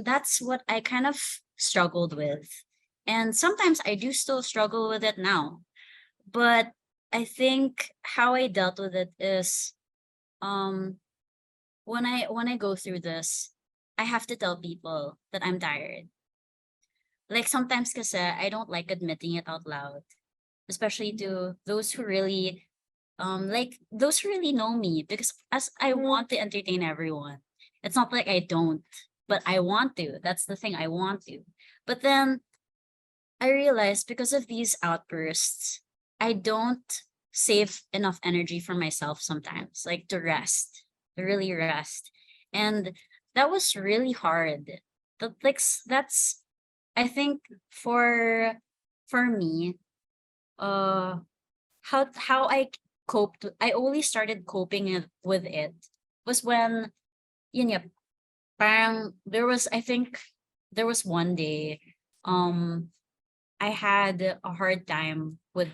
that's what I kind of struggled with. And sometimes I do still struggle with it now. But I think how I dealt with it is um when I go through this, I have to tell people that I'm tired. Like sometimes kasi I don't like admitting it out loud, especially to those who really those who really know me, because as I want to entertain everyone. It's not like I don't, but I want to. That's the thing, I want to. But then I realized because of these outbursts, I don't save enough energy for myself sometimes, like to rest, to really rest. And that was really hard. That's I think for me, uh how I coped, I only started coping with it was when yun nga, parang I think there was one day um I had a hard time with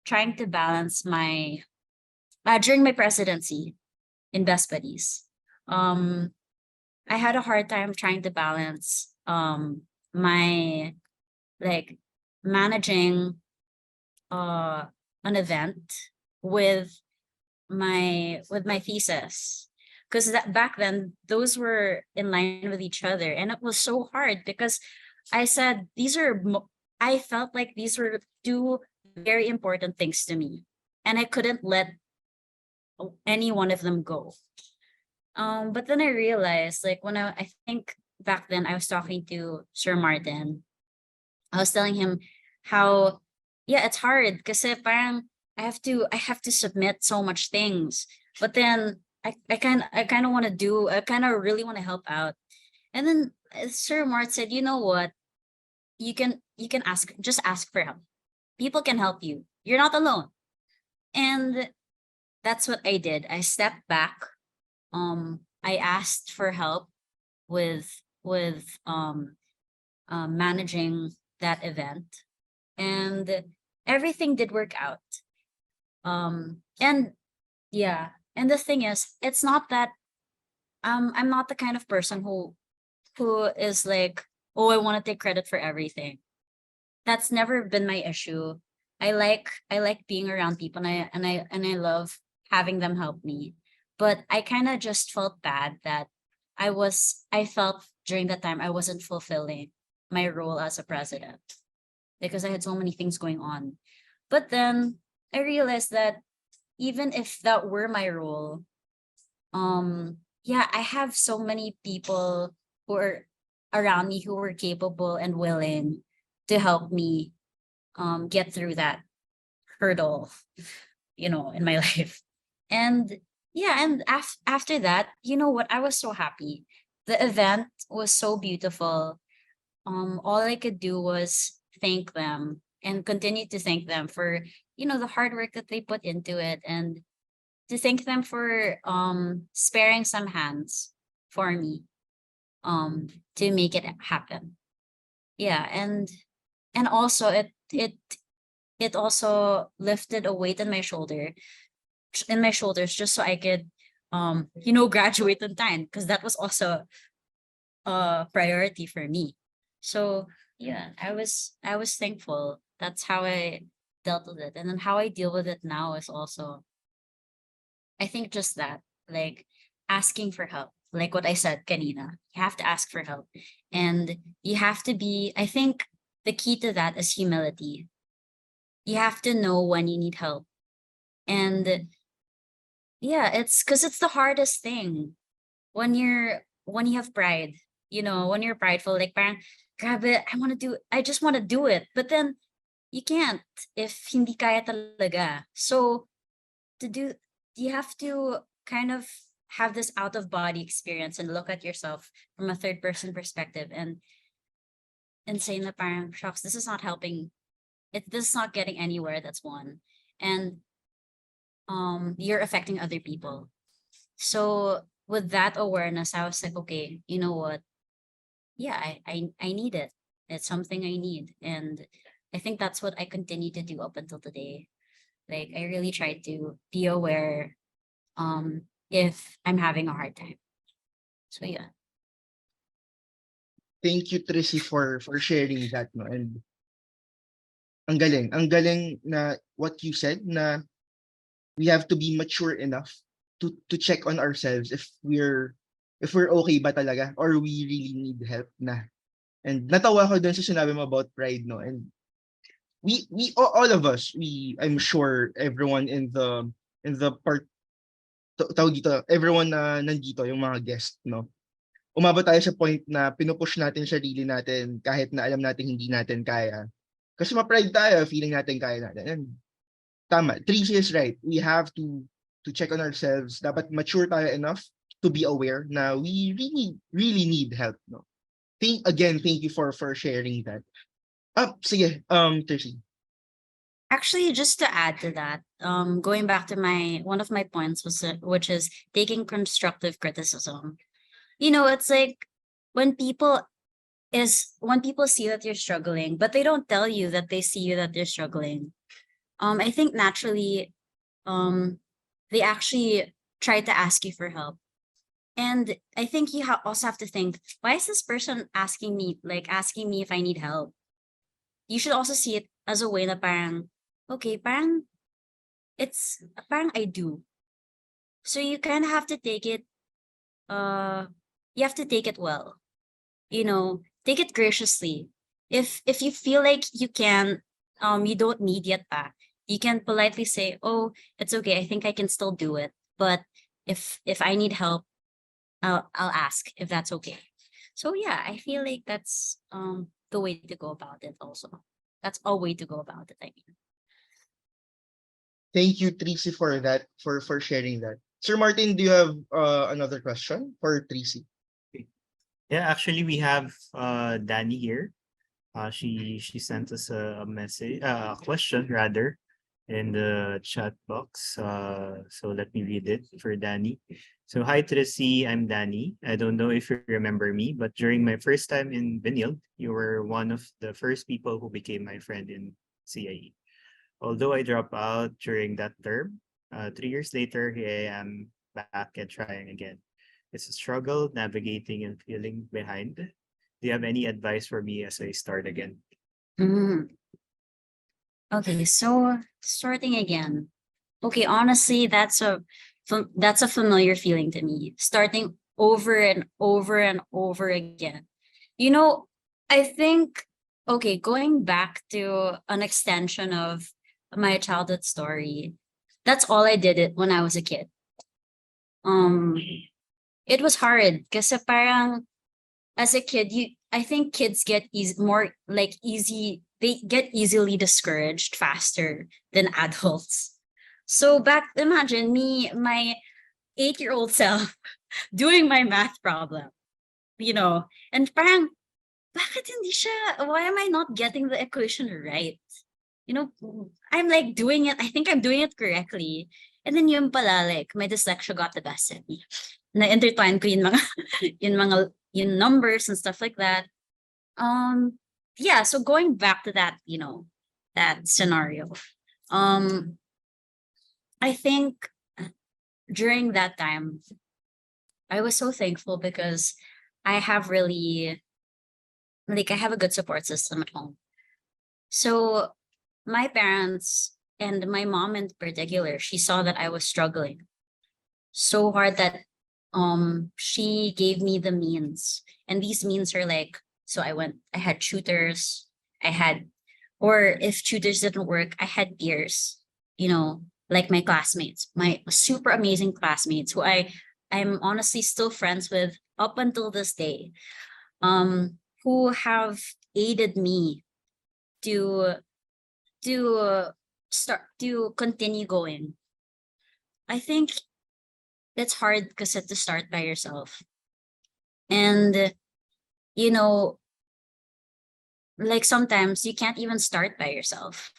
trying to balance my during my presidency in Best Buddies. Um I had a hard time trying to balance my like managing uh an event with my thesis, because that back then those were in line with each other, and it was so hard because I said I felt like these were two very important things to me, and I couldn't let any one of them go. But then I realized, like, I think back then I was talking to Sir Martin. I was telling him how, yeah, it's hard because parang I have to submit so much things, but then I kind of want to do, I kind of really want to help out. And then Sir Mart said, you know what, you can just ask for help. People can help you. You're not alone. And that's what I did. I stepped back. I asked for help with managing that event, and everything did work out. And yeah, and the thing is, it's not that I'm not the kind of person who is like, oh, I want to take credit for everything. That's never been my issue. I like being around people, and I love having them help me. But I kind of just felt bad that I felt during that time I wasn't fulfilling my role as a president because I had so many things going on. But then I realized that even if that were my role, yeah, I have so many people who are around me who were capable and willing to help me get through that hurdle, in my life. And yeah, and after that, you know what? I was so happy. The event was so beautiful. All I could do was thank them and continue to thank them for, the hard work that they put into it, and to thank them for sparing some hands for me to make it happen. Yeah, and also it also lifted a weight in my shoulders just so I could graduate on time, because that was also a priority for me. So yeah, I was thankful. That's how I dealt with it. And then how I deal with it now is also, I think, just that, like, asking for help. Like what I said, kanina, you have to ask for help. And you have to be, I think the key to that is humility. You have to know when you need help. And yeah, it's because it's the hardest thing when you have pride, when you're prideful, like parang, grabe, I just want to do it. But then you can't if hindi kaya talaga. So to do, you have to kind of have this out of body experience and look at yourself from a third person perspective, and say na parang, shucks, this is not helping. This is not getting anywhere. That's one. And you're affecting other people. So with that awareness, I was like, okay, you know what? Yeah, I need it. It's something I need. And I think that's what I continue to do up until today. Like, I really try to be aware if I'm having a hard time. So yeah. Thank you, Tricie, for sharing that, no? And ang galing na what you said, na we have to be mature enough to check on ourselves if we're okay ba talaga, or we really need help na. And natawa ko dun sa sinabi mo about pride, no? And all of us, I'm sure everyone in the part, tawag dito, everyone na nandito, yung mga guest, no? Umabot tayo sa point na pinupush natin sarili natin kahit na alam natin hindi natin kaya. Kasi ma-pride tayo, feeling natin kaya natin. And tama, Tricie is right. We have to check on ourselves. Dapat mature tayo enough to be aware na we really, really need help, no? Thank you for sharing that. Sige, Tricie. Actually, just to add to that, going back to one of my points which is taking constructive criticism. It's like when people see that you're struggling, but they don't tell you that they see you that you're struggling. I think naturally, they actually try to ask you for help. And I think you also have to think, why is this person asking me if I need help? You should also see it as a way na parang, okay, parang I do. So you kind of have to take it, you have to take it well, take it graciously. If you feel like you don't need yet pa, you can politely say, oh, it's okay, I think I can still do it. But if I need help, I'll ask if that's okay. So yeah, I feel like that's the way to go about it also. That's a way to go about it, I mean. Thank you, Tricie, for that, for sharing that. Sir Martin, do you have another question for Tricie? Yeah, actually, we have Danny here. She sent us a message, a question rather, in the chat box. So let me read it for Danny. So hi Tricie, I'm Danny. I don't know if you remember me, but during my first time in Benilde, you were one of the first people who became my friend in CIE. Although I dropped out during that term, 3 years later, here I am back and trying again. It's a struggle navigating and feeling behind. Do you have any advice for me as I start again? Okay, so starting again. Okay, honestly, that's a familiar feeling to me. Starting over and over and over again. I think, okay, going back to an extension of my childhood story, that's all I did it when I was a kid. It was hard because parang as a kid, I think kids get they get easily discouraged faster than adults. So imagine me, my 8-year-old self, doing my math problem, and parang, why am I not getting the equation right? I'm like doing it. I think I'm doing it correctly. And then yun pala, like, my dyslexia got the best of me. Na-intertwine ko yung mga, yung numbers and stuff like that. Yeah, so going back to that, that scenario. I think during that time, I was so thankful because I have really, like, I have a good support system at home. So my parents and my mom in particular, she saw that I was struggling so hard that she gave me the means. And these means are like, so I had tutors, or if tutors didn't work, I had peers, like my classmates, my super amazing classmates who I'm honestly still friends with up until this day, who have aided me to start to continue going. I think it's hard because to start by yourself. And like sometimes you can't even start by yourself.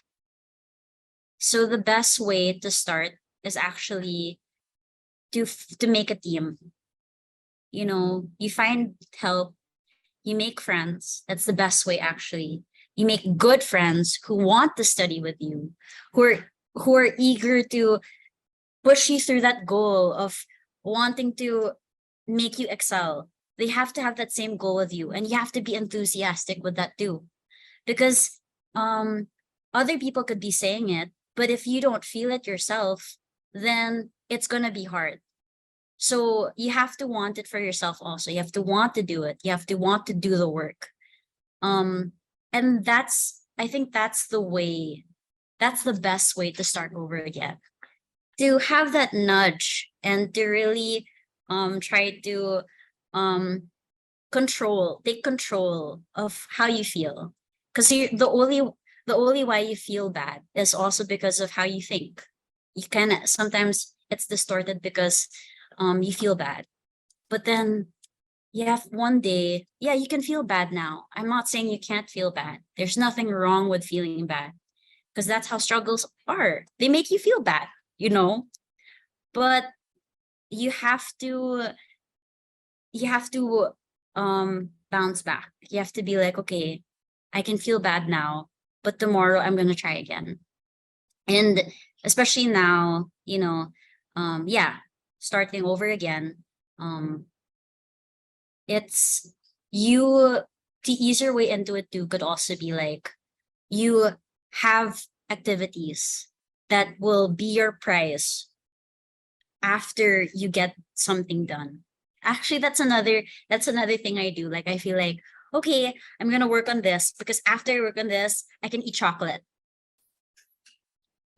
So the best way to start is actually to make a team. You find help, you make friends. That's the best way actually. You make good friends who want to study with you, who are eager to push you through that goal of wanting to make you excel. They have to have that same goal with you, and you have to be enthusiastic with that too. Because other people could be saying it, but if you don't feel it yourself, then it's gonna be hard. So you have to want it for yourself also. You have to want to do it. You have to want to do the work. And I think that's the best way to start over again. To have that nudge and to really try to take control of how you feel. Because the only why you feel bad is also because of how you think. You sometimes it's distorted because you feel bad. But then one day, you can feel bad now. I'm not saying you can't feel bad. There's nothing wrong with feeling bad because that's how struggles are. They make you feel bad, but you have to bounce back. You have to be like, okay, I can feel bad now, but tomorrow I'm going to try again. And especially now, starting over again, it's the easier way into it too could also be like you have activities that will be your prize after you get something done. Actually, that's another thing I do. Like I feel like, okay, I'm gonna work on this because after I work on this, I can eat chocolate.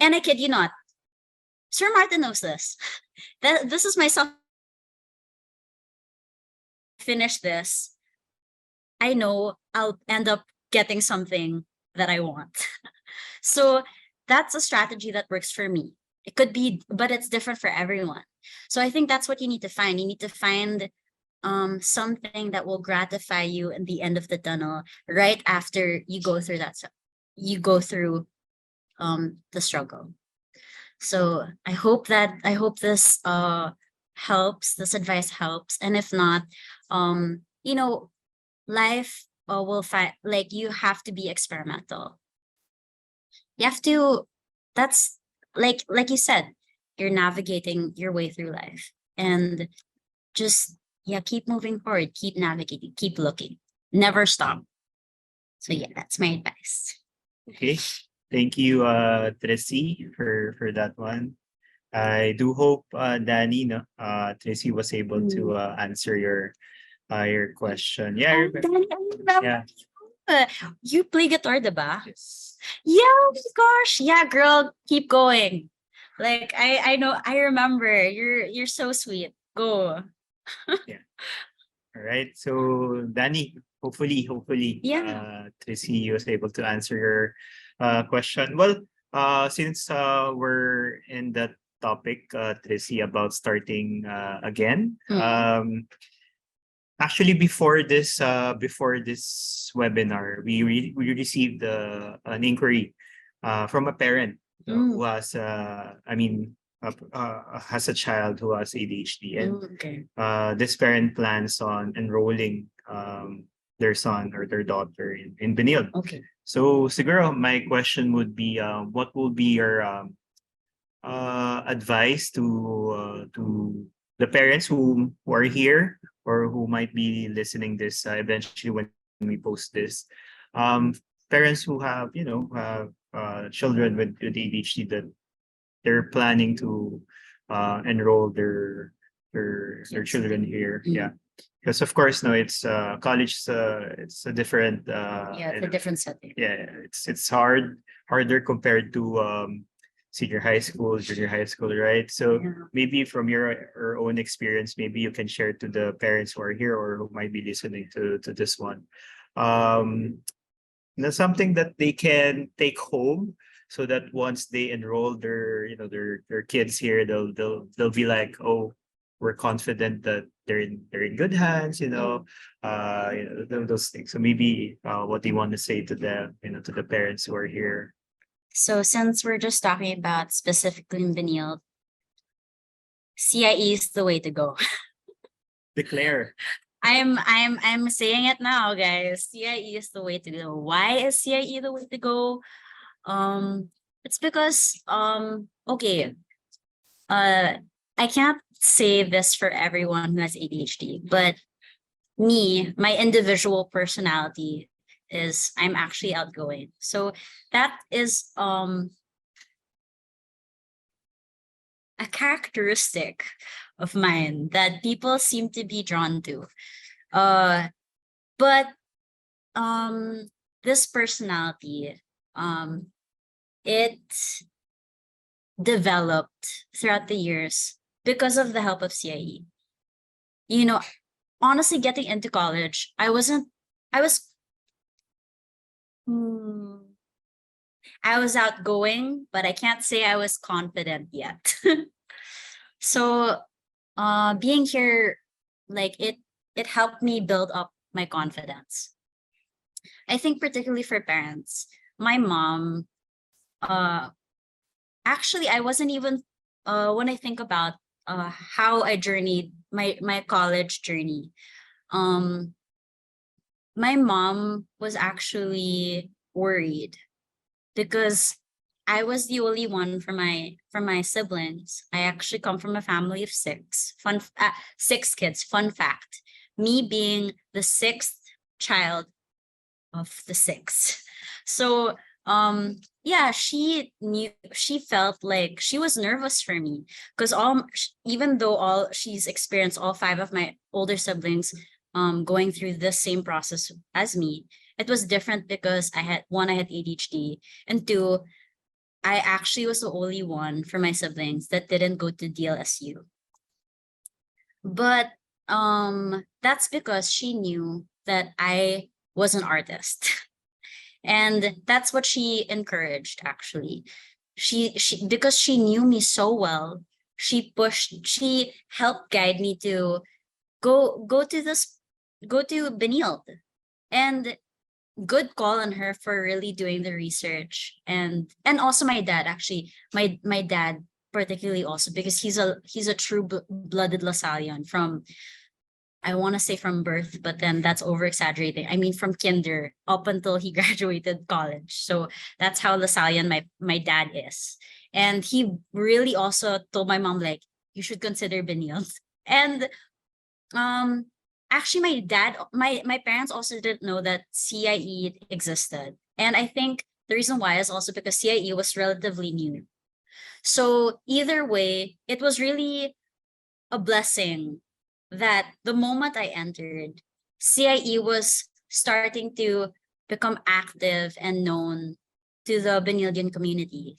And I kid you not, Sir Martin knows this. This is myself. Finish this, I know I'll end up getting something that I want. So that's a strategy that works for me. It could be, but it's different for everyone. So I think that's what you need to find. You need to find something that will gratify you in the end of the tunnel right after you go through the struggle. So I hope this helps, this advice helps. And if not, life will find, like, you have to be experimental. You have to, that's like you said, you're navigating your way through life, and just keep moving forward, keep navigating, keep looking, never stop. So that's my advice. Okay, thank you, Tricie, for that one. I do hope, Danny, Tricie was able to answer your question. Yeah, Danny, I remember. yeah. You play guitar, diba? Yes. Yeah, oh my gosh. Yeah, girl, keep going. Like I know, I remember. You're so sweet. Go. All right. So Danny, hopefully, Tricie was able to answer your question. Well, since we're in that topic, Tricie, about starting again. Actually, before this webinar, we received an inquiry from a parent who Mm. has, has a child who has ADHD, and Okay. this parent plans on enrolling their son or their daughter in Benilde. Okay. So siguro my question would be, what will be your advice to the parents who are here or who might be listening this eventually when we post this, um, parents who have children with ADHD that they're planning to enroll their children here. Mm. Yeah, because of course, no, it's college. It's a different. Yeah, it's a different setting. Yeah, it's harder compared to senior high school, junior high school, right? So Yeah. maybe from your own experience, maybe you can share to the parents who are here or who might be listening to this one. Um, something that they can take home so that once they enroll their kids here, they'll be like, oh, we're confident that they're in good hands, those things. So maybe what do you want to say to them, to the parents who are here? So since we're just talking about specifically in Benilde, CIE is the way to go. Declare. I'm saying it now, guys. CIE is the way to go. Why is CIE the way to go? It's because okay, I can't say this for everyone who has ADHD, but me, my individual personality is I'm actually outgoing. So that is a characteristic of mine that people seem to be drawn to. But this personality, it developed throughout the years because of the help of CIE. You know, honestly, getting into college, I was outgoing, but I can't say I was confident yet. So being here, like it helped me build up my confidence. I think particularly for parents, my mom, actually I wasn't even when I think about how I journeyed my college journey, my mom was actually worried because I was the only one for my siblings. I actually come from a family of six. Six kids. Fun fact: me being the sixth child of the six. So yeah, she felt like she was nervous for me because even though she's experienced all five of my older siblings going through the same process as me, it was different because I had ADHD, and two, I actually was the only one for my siblings that didn't go to DLSU. But that's because she knew that I was an artist. And that's what she encouraged, actually. She because she knew me so well, she helped guide me to go to Benilde. And good call on her for really doing the research. And also my dad, actually, my dad particularly also, because he's a true blooded Lasallian from, I want to say from birth, but then that's over exaggerating. I mean, from kinder up until he graduated college. So that's how Lasallian my dad is. And he really also told my mom, like, you should consider Benilde. And actually my parents also didn't know that CIE existed. And I think the reason why is also because CIE was relatively new. So either way, it was really a blessing that the moment I entered, CIE was starting to become active and known to the Benildean community.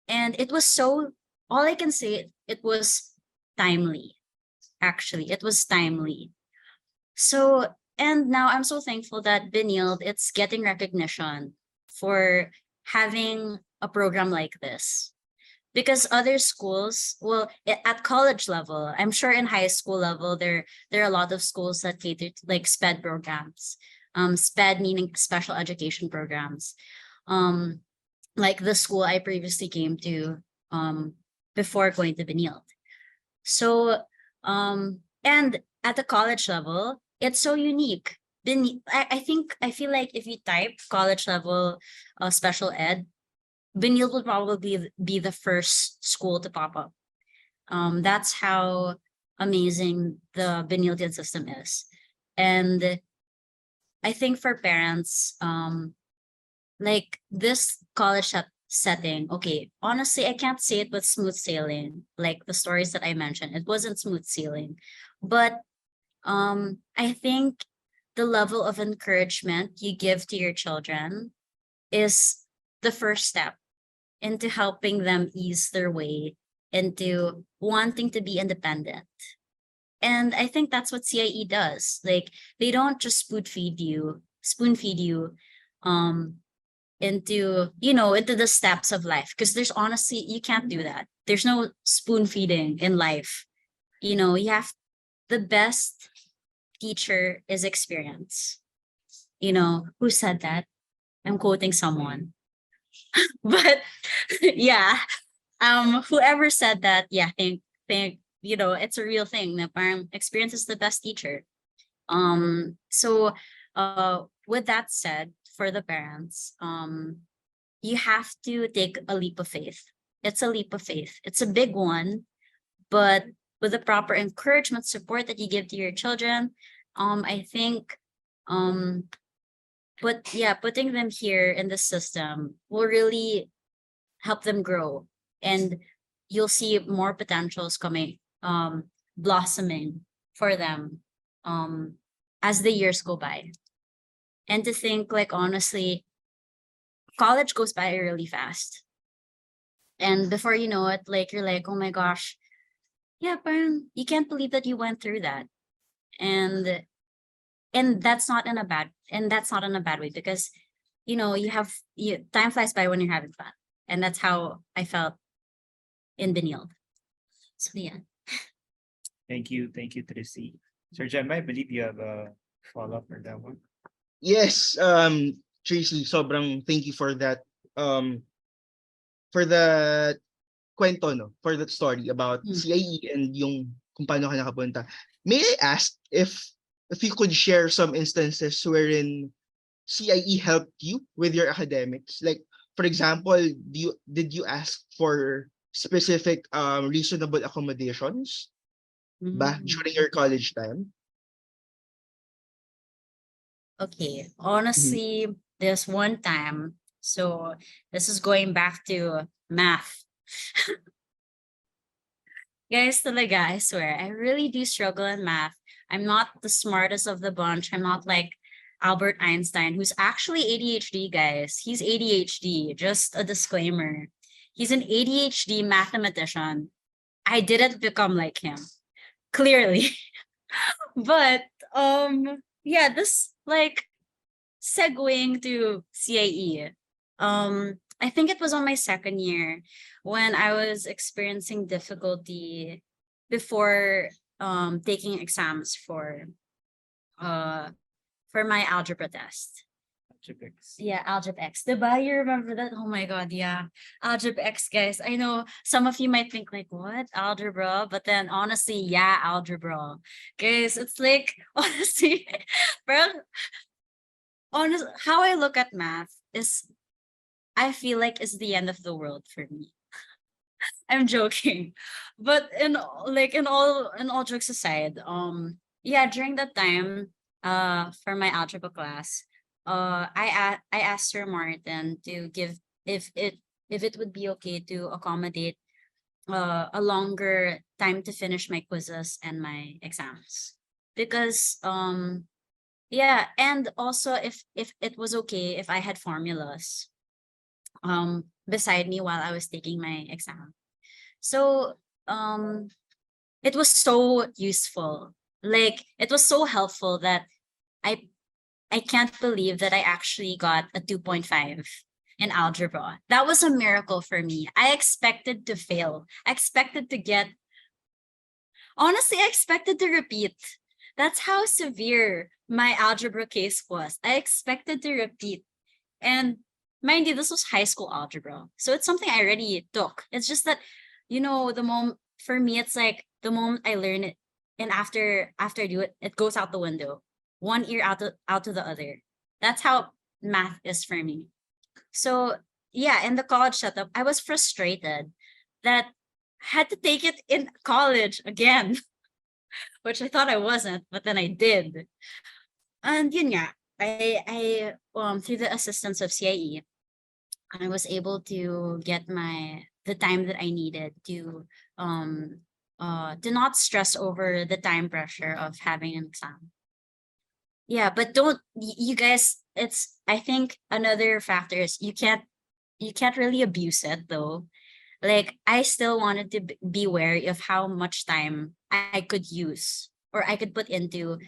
And it was all I can say, it was timely. Actually, it was timely. So, and now I'm so thankful that Benilde, it's getting recognition for having a program like this. Because other schools, well, at college level, I'm sure in high school level, there are a lot of schools that cater to like SPED programs. SPED meaning special education programs. like the school I previously came to before going to Benilde. So and at the college level, it's so unique. I feel like if you type college level special ed, Benilde will probably be the first school to pop up. That's how amazing the Benildean system is. And I think for parents, like this setting, okay, honestly, I can't say it was smooth sailing. Like the stories that I mentioned, it wasn't smooth sailing. But I think the level of encouragement you give to your children is the first step into helping them ease their way into wanting to be independent. And I think that's what CIE does. Like they don't just spoon feed you into, into the steps of life. Because there's honestly, you can't do that. There's no spoon feeding in life. You have the best teacher is experience. Who said that? I'm quoting someone. But yeah, whoever said that, yeah, think it's a real thing. Na parang experience is the best teacher. So with that said, for the parents, you have to take a leap of faith. It's a leap of faith. It's a big one, but with the proper encouragement support that you give to your children, I think putting them here in the system will really help them grow, and you'll see more potentials coming, blossoming for them as the years go by. And to think, like, honestly, college goes by really fast, and before you know it, like, you're like, oh my gosh, yeah, parang you can't believe that you went through that. And that's not in a bad way, because time flies by when you're having fun, and that's how I felt in Benilde. So yeah. Thank you, Tricie. Sir Gemma, I believe you have a follow-up for that one. Yes, Tracy, sobrang thank you for that. For the kwento, no, for that story about CIE and yung kung paano ka nakapunta. May I ask if you could share some instances wherein CIE helped you with your academics? Like, for example, did you ask for specific reasonable accommodations ba during your college time? Okay, honestly, there's one time. So this is going back to math. Guys, talaga, I swear, I really do struggle in math. I'm not the smartest of the bunch. I'm not like Albert Einstein, who's actually ADHD, guys. He's ADHD, just a disclaimer. He's an ADHD mathematician. I didn't become like him, clearly. But yeah, this like segueing to CIE. I think it was on my second year when I was experiencing difficulty before taking exams for my algebra test. Algebra X. Yeah, Algebra X. Diba? You remember that? Oh my God, yeah. Algebra X, guys. I know some of you might think like, what? Algebra? But then honestly, yeah, algebra. Guys, it's like, honestly, how I look at math is, I feel like it's the end of the world for me. I'm joking. But in all jokes aside, yeah, during that time, for my algebra class, I asked Sir Martin to give, if it would be okay to accommodate a longer time to finish my quizzes and my exams, because yeah, and also if it was okay if I had formulas beside me while I was taking my exam. So it was so useful. Like it was so helpful that I I can't believe that I actually got a 2.5 in algebra. That was a miracle for me. I expected to fail. I expected to get, honestly, I expected to repeat. That's how severe my algebra case was. I expected to repeat. And mind you, this was high school algebra. So it's something I already took. It's just that, you know, the moment for me, it's like the moment I learn it and after I do it, it goes out the window. One ear out to the other. That's how math is for me. So yeah, in the college setup, I was frustrated that I had to take it in college again, which I thought I wasn't, but then I did. And yun nga, I through the assistance of CIE, I was able to get the time that I needed to not stress over the time pressure of having an exam. Yeah, but you guys, it's I think another factor is you can't really abuse it though. Like I still wanted to be wary of how much time I could use or I could put into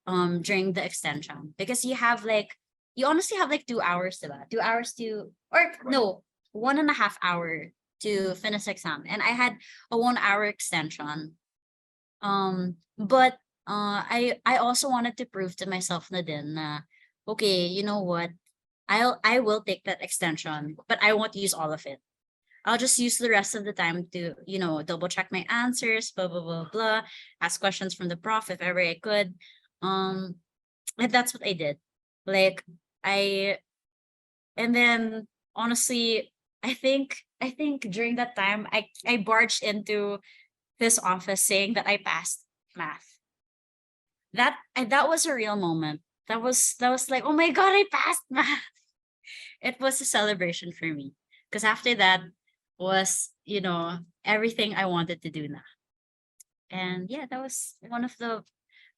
during the extension, because you honestly have like 2 hours to that 2 hours to or no 1.5 hour to finish exam, and I had a 1 hour extension. But I also wanted to prove to myself na din na okay, you know what, I will take that extension, but I won't use all of it. I'll just use the rest of the time to, you know, double check my answers, blah blah blah blah, ask questions from the prof if ever I could. Um, and that's what I did. Like I, and then honestly, I think during that time I barged into this office saying that I passed math. That was a real moment. That was like, oh my god, I passed math. It was a celebration for me because after that was, you know, everything I wanted to do now. And yeah, that was one of the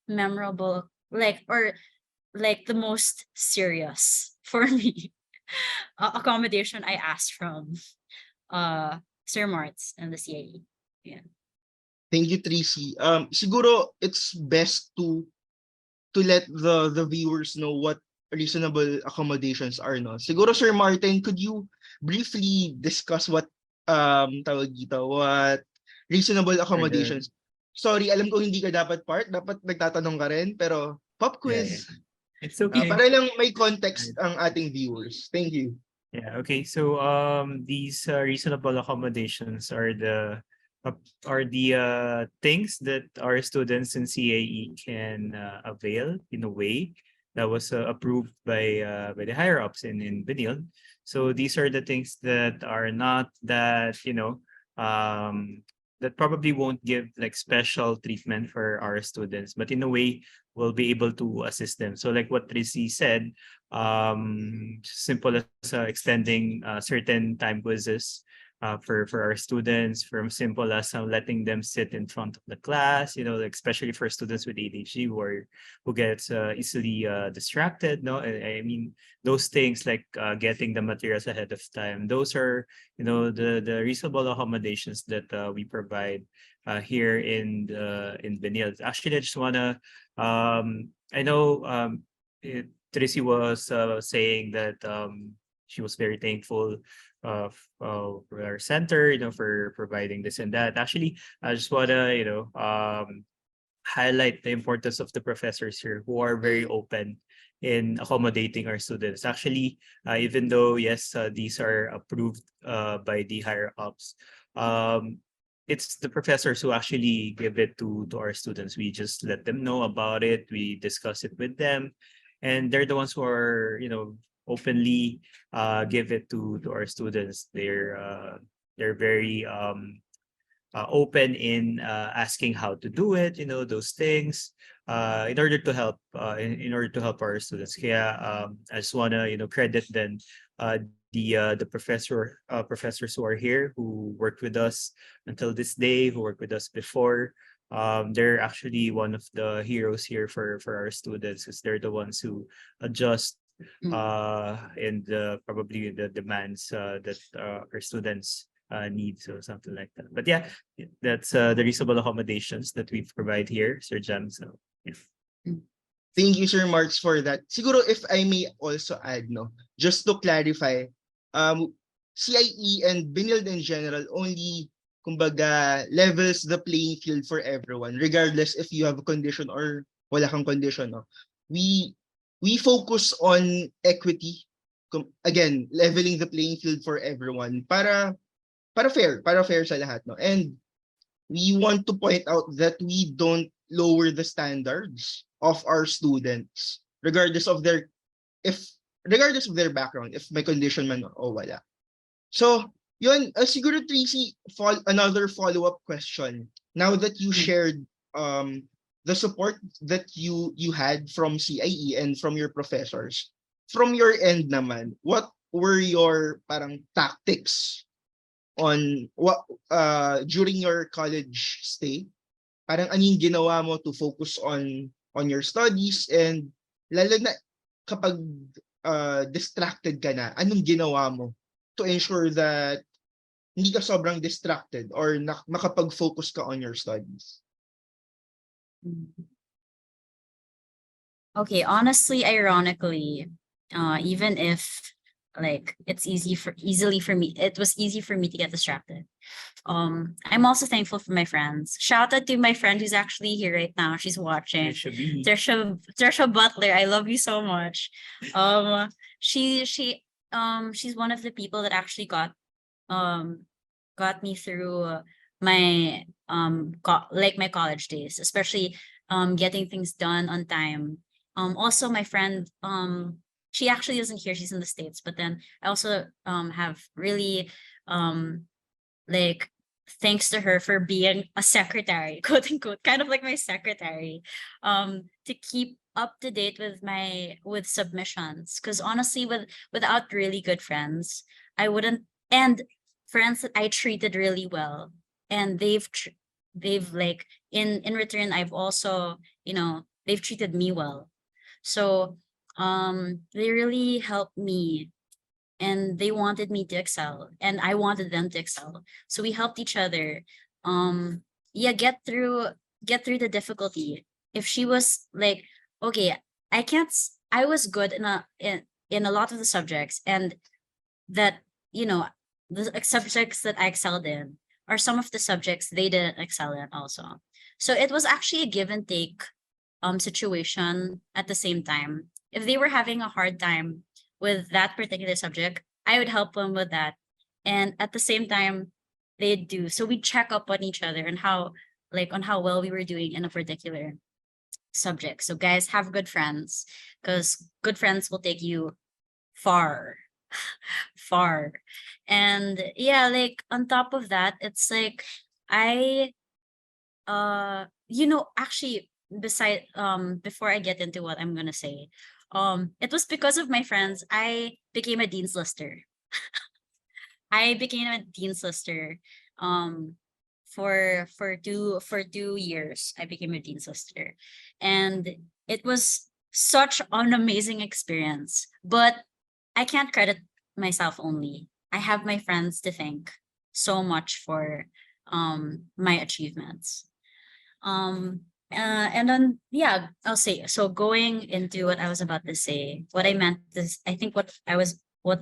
memorable, like the most serious for me accommodation I asked from Sir Marts and the CAE. Yeah. Thank you, Tricie. Siguro it's best to let the viewers know what reasonable accommodations are, no? Siguro, Sir Martin, could you briefly discuss what tawag dito, what reasonable For the accommodations? Sorry, alam ko hindi ka dapat nagtatanong ka rin, pero pop yeah. quiz. It's okay. Para lang may context ang ating viewers. Thank you. Yeah, okay. So these reasonable accommodations are the things that our students in CAE can avail in a way that was approved by the higher ups in Benilde. So these are the things that are not that, you know, that probably won't give like special treatment for our students, but in a way will be able to assist them. So like what Tricie said, simple as extending certain time quizzes for our students, from simple as letting them sit in front of the class, you know, like especially for students with ADHD who gets easily distracted. No, I mean those things like getting the materials ahead of time. Those are, you know, the reasonable accommodations that we provide here in Benilde. Actually, I just wanna I know Tricie was saying that she was very thankful for our center, you know, for providing this and that. Actually, I just wanna, you know, highlight the importance of the professors here who are very open in accommodating our students. Actually, even though yes, these are approved by the higher ups, it's the professors who actually give it to our students. We just let them know about it. We discuss it with them, and they're the ones who are, you know, openly give it to our students. They're very open in asking how to do it, you know, those things, in order to help in order to help our students. Kaya I just wanna, you know, credit then the professors who are here, who worked with us until this day, who worked with us before. They're actually one of the heroes here for our students, because they're the ones who adjust and probably the demands that our students need, so something like that. But yeah, that's the reasonable accommodations that we provide here, Sir Jam. So yeah. Thank you, Sir Marks, for that. Siguro if I may also add, no, just to clarify, CIE and Benilde in general only, kumbaga, levels the playing field for everyone, regardless if you have a condition or wala kang condition, no. We focus on equity, again, leveling the playing field for everyone para fair sa lahat, no? And we want to point out that we don't lower the standards of our students regardless of their if regardless of their background, if may condition man o wala. So, yun, siguro Tracy, another follow-up question. Now that you shared the support that you had from CIE and from your professors, from your end naman, what were your parang tactics on what during your college stay? Parang anong ginawa mo to focus on your studies, and lalo na kapag distracted ka na, anong ginawa mo to ensure that hindi ka sobrang distracted or makapag-focus ka on your studies? Okay, honestly, ironically, even if like it was easy for me to get distracted. I'm also thankful for my friends. Shout out to my friend who's actually here right now. She's watching. Trisha Butler, I love you so much. She's one of the people that actually got me through my my college days, especially getting things done on time. Also my friend, she actually isn't here, she's in the States, but then I also have really like thanks to her for being a secretary, quote unquote, kind of like my secretary, to keep up to date with submissions. Because honestly, without really good friends, I wouldn't, and friends that I treated really well, and they've like in return, I've also, they've treated me well. So they really helped me, and they wanted me to excel, and I wanted them to excel. So we helped each other. Yeah, get through the difficulty. If she was like, okay, I was good in a lot of the subjects, and that, the subjects that I excelled in are some of the subjects they didn't excel in also. So it was actually a give and take situation at the same time. If they were having a hard time with that particular subject, I would help them with that. And at the same time, they do. So we check up on each other and on how well we were doing in a particular subject. So guys, have good friends, because good friends will take you far, far. And yeah, like on top of that, it's like I actually, beside before I get into what I'm gonna say, it was because of my friends I became a dean's lister. I became a dean's lister. For 2 years, I became a dean's lister, and it was such an amazing experience. But I can't credit myself only. I have my friends to thank so much for my achievements. And then yeah, I'll say, so going into what I was about to say, I think what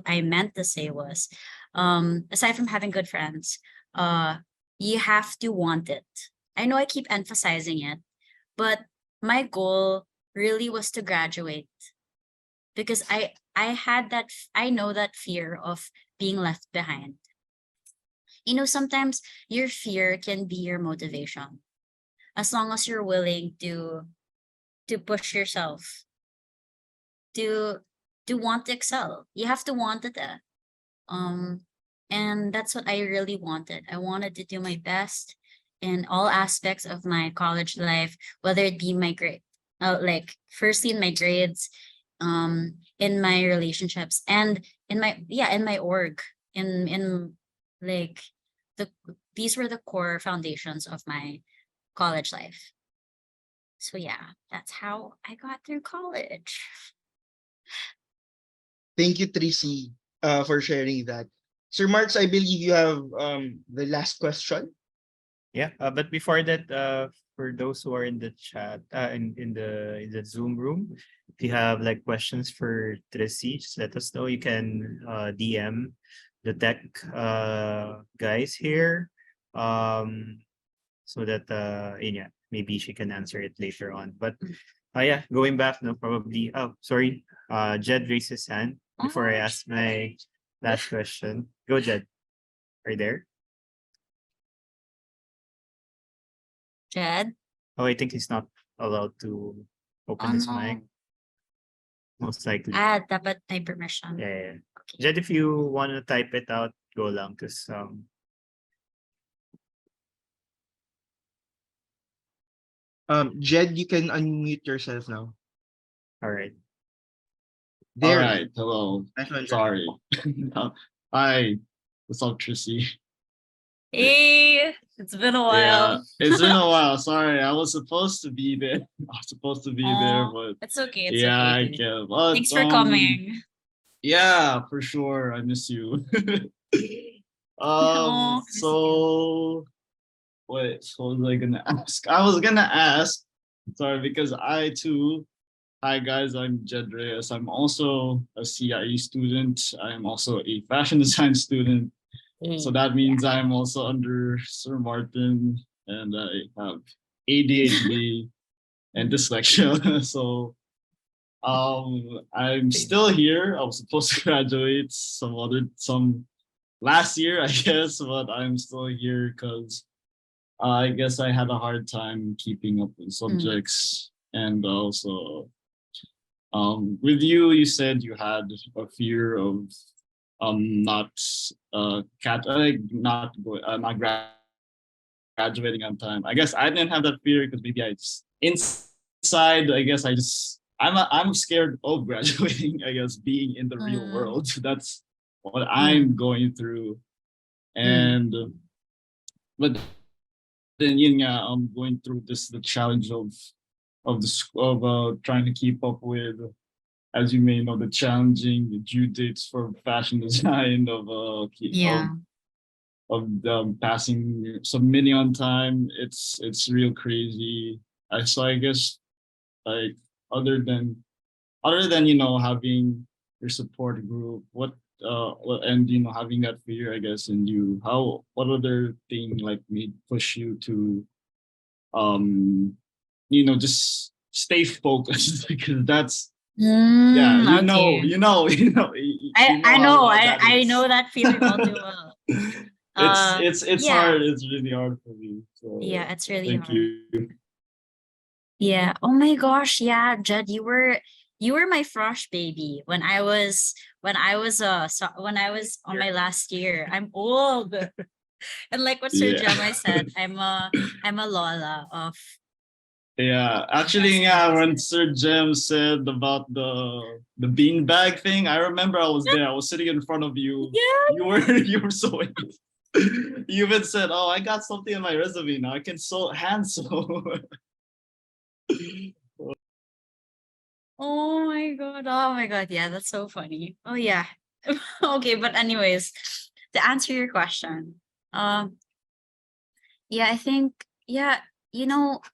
I meant to say was, aside from having good friends, you have to want it. I know I keep emphasizing it, but my goal really was to graduate, because I know that fear of being left behind. Sometimes your fear can be your motivation, as long as you're willing to push yourself, to want to excel. You have to want it. And that's what I really wanted. I wanted to do my best in all aspects of my college life, whether it be my grade, like firstly in my grades, in my relationships, and in my org, in like these were the core foundations of my college life. So yeah, that's how I got through college. Thank you, Tricie, for sharing that. Sir Marks, I believe you have the last question. Yeah, but before that, for those who are in the chat, in the Zoom room, if you have like questions for Tricie, just let us know. You can DM the tech guys here, so that yeah, maybe she can answer it later on. But yeah, going back, no, probably. Oh, sorry. Jed raised his hand. before I ask my last question. Go, Jed. Are you there? Jed? Oh, I think he's not allowed to open his mic. Most likely. Dapat may permission. Yeah, yeah. Jed, if you want to type it out, go lang. Because Jed, you can unmute yourself now. all right. There. All right. Hello. Nice one, Jed. Sorry. Hi. What's up, Tricie? Hey, it's been a Yeah, while. it's been a while. Sorry, I was supposed to be there. I was supposed to be there, but It's okay. It's yeah, I okay. dude. can't. But, Thanks for coming. Yeah, for sure. I miss you. Aw, miss you. So wait, what was I gonna ask? I was gonna ask, sorry, because I too. Hi guys, I'm Jed Reyes. I'm also a CIE student. I'm also a fashion design student. So that means I'm also under Sir Martin, and I have ADHD and dyslexia. So I'm still here. I was supposed to graduate some last year, I guess, but I'm still here because I guess I had a hard time keeping up with subjects. And also with you said you had a fear of not graduating on time. I guess I didn't have that fear because maybe I just inside. I guess I'm scared of graduating. I guess being in the real world. That's what I'm going through, and but then I'm going through the challenge of trying to keep up with, as you may know, the challenging due dates for fashion design of passing, submitting on time. It's real crazy. So I guess like other than having your support group, and having that fear, I guess, in you, what other thing like made push you to just stay focused because that's yeah, okay. I know. I know that feeling all too well. It's yeah. hard. It's really hard for me. So Yeah, it's really thank hard. you. Yeah. Oh my gosh. Yeah, Jed, you were my frosh baby when I was when I was on my last year. I'm old. And like what Sir Yeah. Jamai said, I'm a Lola of Yeah, actually, yeah. When Sir Jem said about the beanbag thing, I remember I was there. I was sitting in front of you. Yeah. You were so. You even said, "Oh, I got something in my resume now. I can hand sew." Oh my god. Oh my god. Yeah, that's so funny. Oh yeah. Okay, but anyways, to answer your question, yeah, I think yeah, you know,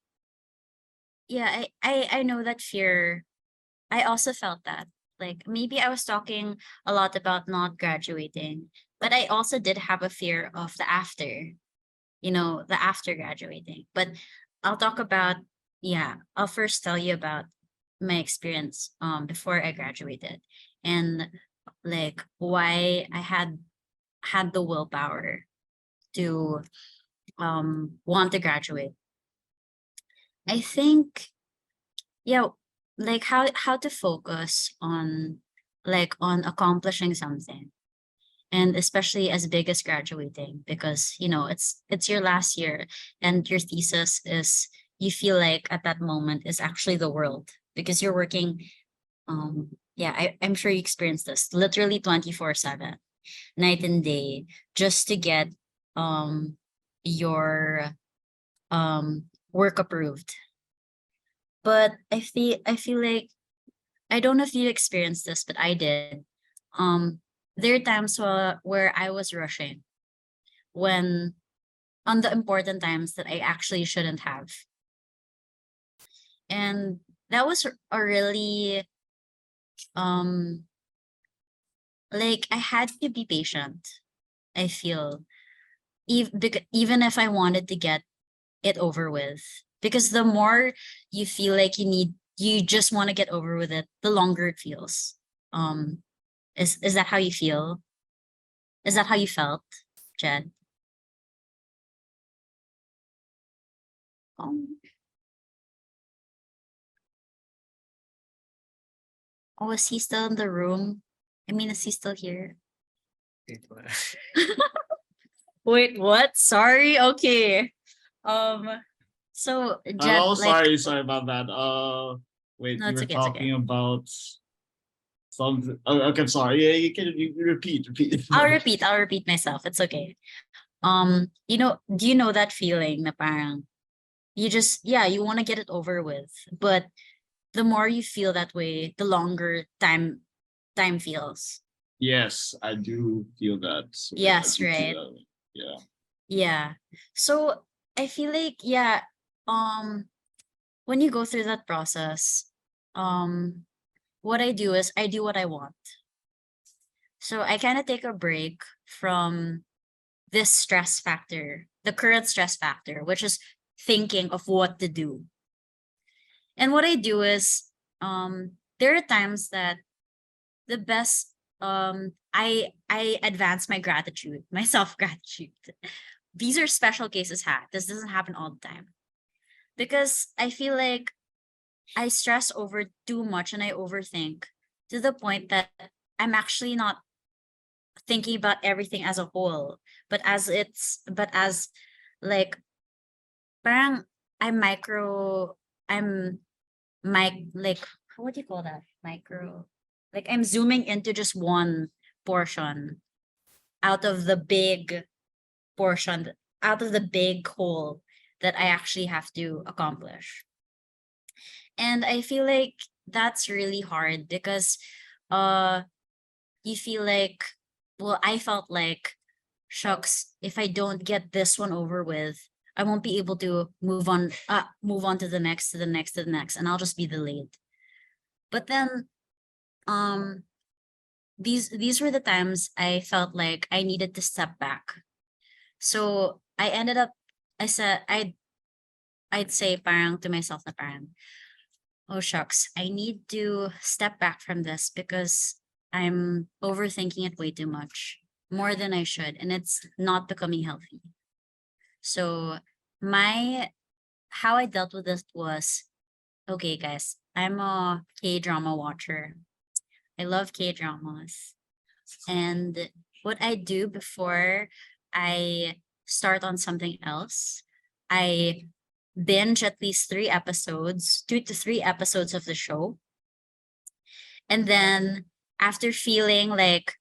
yeah, I know that fear. I also felt that. Like maybe I was talking a lot about not graduating, but I also did have a fear of the after, the after graduating. But I'll talk about, yeah, I'll first tell you about my experience before I graduated and like why I had the willpower to want to graduate. I think, yeah, like how to focus on accomplishing something, and especially as big as graduating, because it's your last year and your thesis is, you feel like at that moment is actually the world, because you're working yeah, I'm sure you experienced this literally 24/7, night and day, just to get your work approved. But I feel like, I don't know if you experienced this, but I did. There are times where I was rushing when on the important times that I actually shouldn't have. And that was a really like I had to be patient, I feel, even if I wanted to get it over with. Because the more you feel like you just want to get over with it, the longer it feels. Is that how you feel? Is that how you felt, Jed? Um, oh, is he still in the room? I mean, is he still here? Wait, what? Sorry. Okay. Um. So, I'm Jed, all like, sorry about that. Wait, no, you it's were okay. It's okay. talking about something. Oh, okay, I'm sorry. Yeah, you repeat. I'll repeat myself. It's okay. Do you know that feeling na parang you just, yeah, you want to get it over with, but the more you feel that way, the longer time feels. Yes, I do feel that. So I Yes, do feel right. that way. Yeah. Yeah. So I feel like, yeah, um, when you go through that process, um, what I do is I do what I want. So I kind of take a break from this stress factor, the current stress factor, which is thinking of what to do. And what I do is, there are times that the best, I advance my gratitude, my self gratitude. These are special cases. This doesn't happen all the time because I feel like I stress over too much and I overthink to the point that I'm actually not thinking about everything as a whole, but as like parang I'm micro I'm like what do you call that? Micro, like I'm zooming into just one portion out of the big portion, out of the big whole that I actually have to accomplish. And I feel like that's really hard because uh you feel like, well, I felt like, shucks, if I don't get this one over with, I won't be able to move on to the next, to the next, to the next, and I'll just be delayed. But then um these were the times I felt like I needed to step back. So I ended up, I said I'd say parang to myself na parang, oh shucks, I need to step back from this because I'm overthinking it way too much, more than I should, and it's not becoming healthy. So my how I dealt with this was, okay, guys, I'm a K-drama watcher. I love K-dramas. And what I do before I start on something else, I binge at least 3 episodes, 2 to 3 episodes of the show. And then after feeling like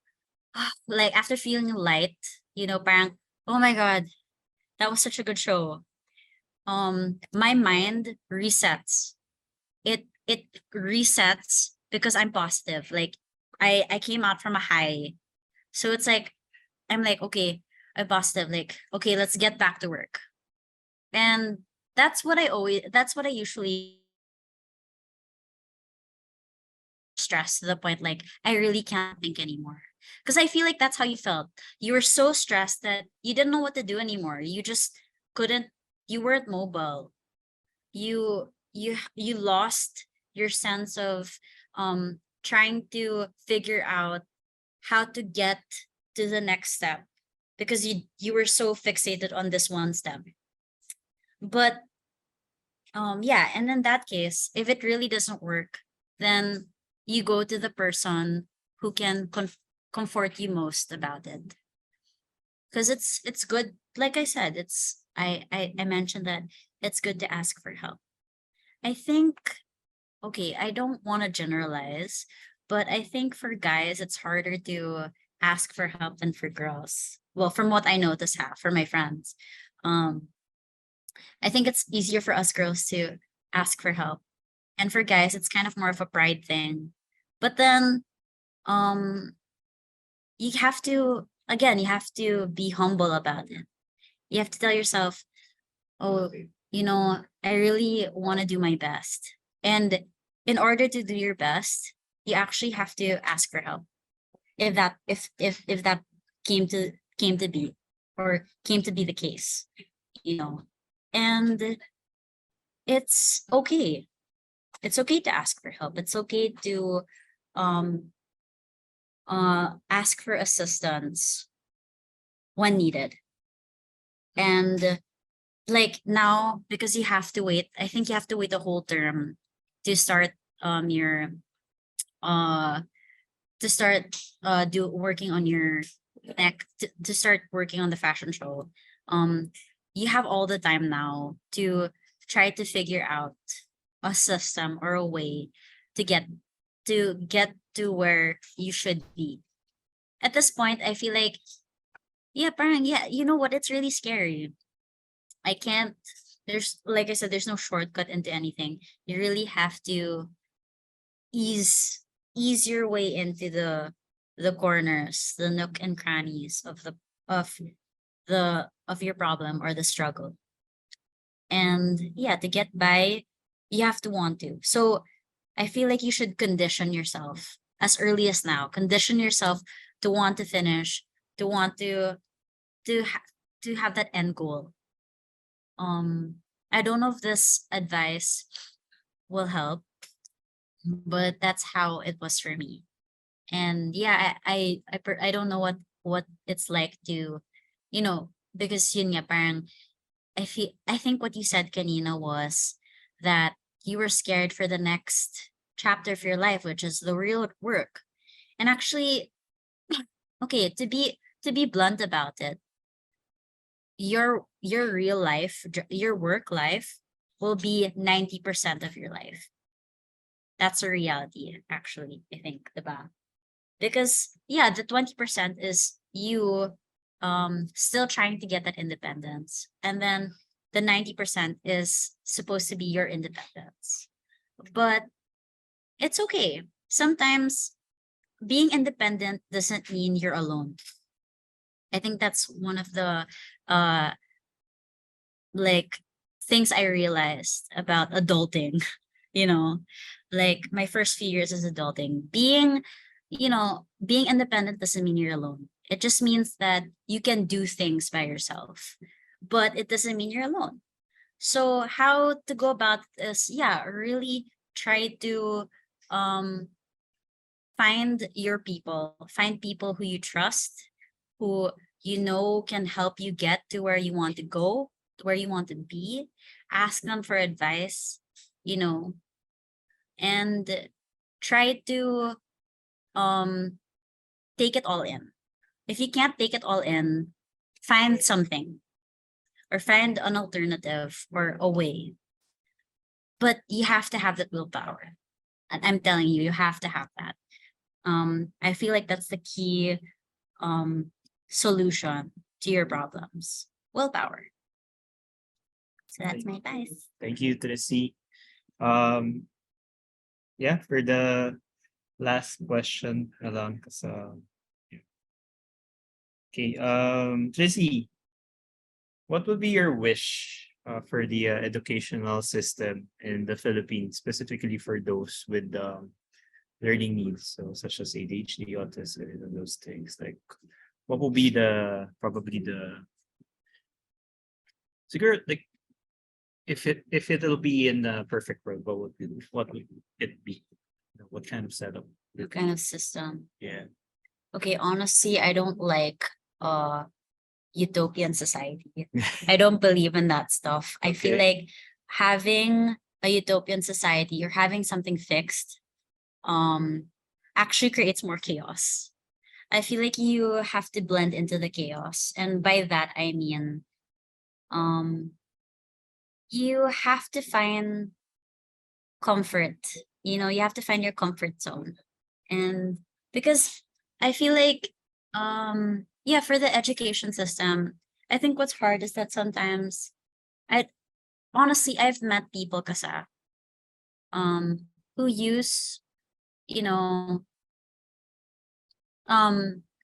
after feeling light, parang, oh my God, that was such a good show. My mind resets. It resets because I'm positive. Like I came out from a high. So it's like I'm like, okay, I'm positive. Like, okay, let's get back to work. And that's what I usually stress to the point like I really can't think anymore. Because I feel like that's how you felt. You were so stressed that you didn't know what to do anymore. You just couldn't, you weren't mobile. You lost your sense of trying to figure out how to get to the next step because you were so fixated on this one step. But yeah, and in that case, if it really doesn't work, then you go to the person who can comfort you most about it. Because it's good, like I said, I mentioned that it's good to ask for help. I think, okay, I don't want to generalize, but I think for guys it's harder to ask for help than for girls. Well, from what I notice, for my friends, um I think it's easier for us girls to ask for help. And for guys, it's kind of more of a pride thing. But then um you have to, again, you have to be humble about it. You have to tell yourself, oh, I really want to do my best. And in order to do your best, you actually have to ask for help. If that came to be or came to be the case, you know. And it's okay. It's okay to ask for help. It's okay to um ask for assistance when needed. And like now, because you have to wait, I think you have to wait a whole term to start your uh to start working on your to start working on the fashion show. You have all the time now to try to figure out a system or a way to get to where you should be. At this point, I feel like, yeah, parang, yeah, you know what? It's really scary. I can't, there's, like I said, there's no shortcut into anything. You really have to ease ease your way into the corners, the nook and crannies of of your problem or the struggle. And yeah, to get by, you have to want to. So I feel like you should condition yourself as early as now. Condition yourself to want to finish, to want to have that end goal. I don't know if this advice will help, but that's how it was for me. And yeah, I don't know what it's like to, because yun nga, parang I think what you said kanina was that you were scared for the next chapter of your life, which is the real work. And actually, okay, to be blunt about it, your real life, your work life will be 90% of your life. That's a reality, actually, I think, diba? Because yeah, the 20% is you still trying to get that independence. And then the 90% is supposed to be your independence. But it's okay. Sometimes being independent doesn't mean you're alone. I think that's one of the uh like things I realized about adulting, you know, like my first few years as adulting, being independent doesn't mean you're alone. It just means that you can do things by yourself, but it doesn't mean you're alone. So how to go about this? Yeah, really try to um find people who you trust, who can help you get to where you want to go, where you want to be. Ask them for advice, you know, and try to um take it all in. If you can't take it all in, find something or find an alternative or a way. But you have to have that willpower. And I'm telling you, you have to have that. I feel like that's the key um solution to your problems. Willpower. So that's my advice. Thank you, Tricie. Um, yeah, for the last question, alam ka sa... Okay, Tricie, what would be your wish for the educational system in the Philippines, specifically for those with learning needs, so such as ADHD, autism, and those things? Like, what will be probably the siguro, like, if it'll be in the perfect world, what would it be? What kind of setup? What kind of system? Yeah. Okay, honestly, I don't like utopian society. I don't believe in that stuff. I feel Okay. like having a utopian society or having something fixed actually creates more chaos. I feel like you have to blend into the chaos. And by that I mean um you have to find comfort. You have to find your comfort zone. And because I feel like yeah, for the education system, I think what's hard is that sometimes I honestly I've met people kasi who use you know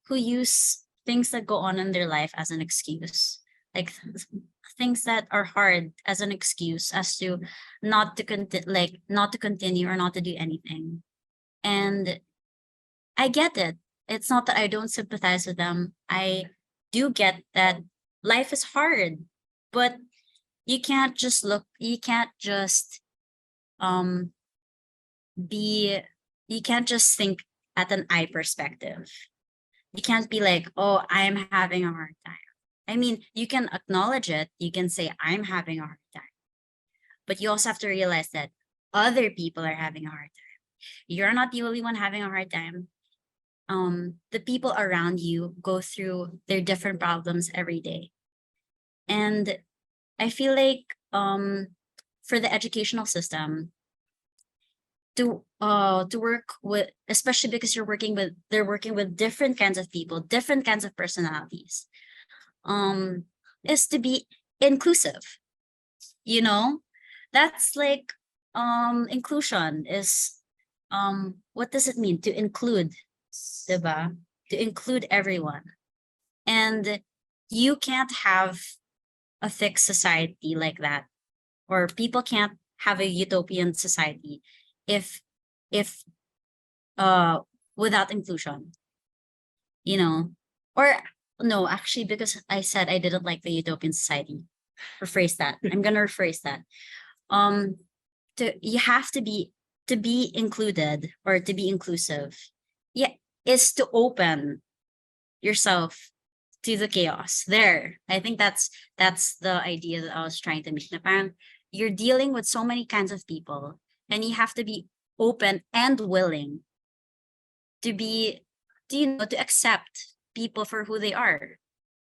who use things that go on in their life as an excuse, like things that are hard as an excuse as to not to continue or not to do anything. And I get it. It's not that I don't sympathize with them. I do get that life is hard, but you can't just um be you can't just think at an I perspective. You can't be like, oh, I'm having a hard time. I mean, you can acknowledge it. You can say, I'm having a hard time. But you also have to realize that other people are having a hard time. You're not the only one having a hard time. The people around you go through their different problems every day. And I feel like for the educational system, to work with, especially because they're working with different kinds of people, different kinds of personalities, is to be inclusive. You know, that's like inclusion is what does it mean to include, diba? To include everyone. And you can't have a fixed society like that, or people can't have a utopian society if if without inclusion, you know. Or no, actually, because I said I didn't like the utopian society, rephrase that. I'm gonna rephrase that. You have to be included, or to be inclusive, yeah, is to open yourself to the chaos. There, I think that's the idea that I was trying to make. Na parang you're dealing with so many kinds of people, and you have to be open and willing to be, to accept people for who they are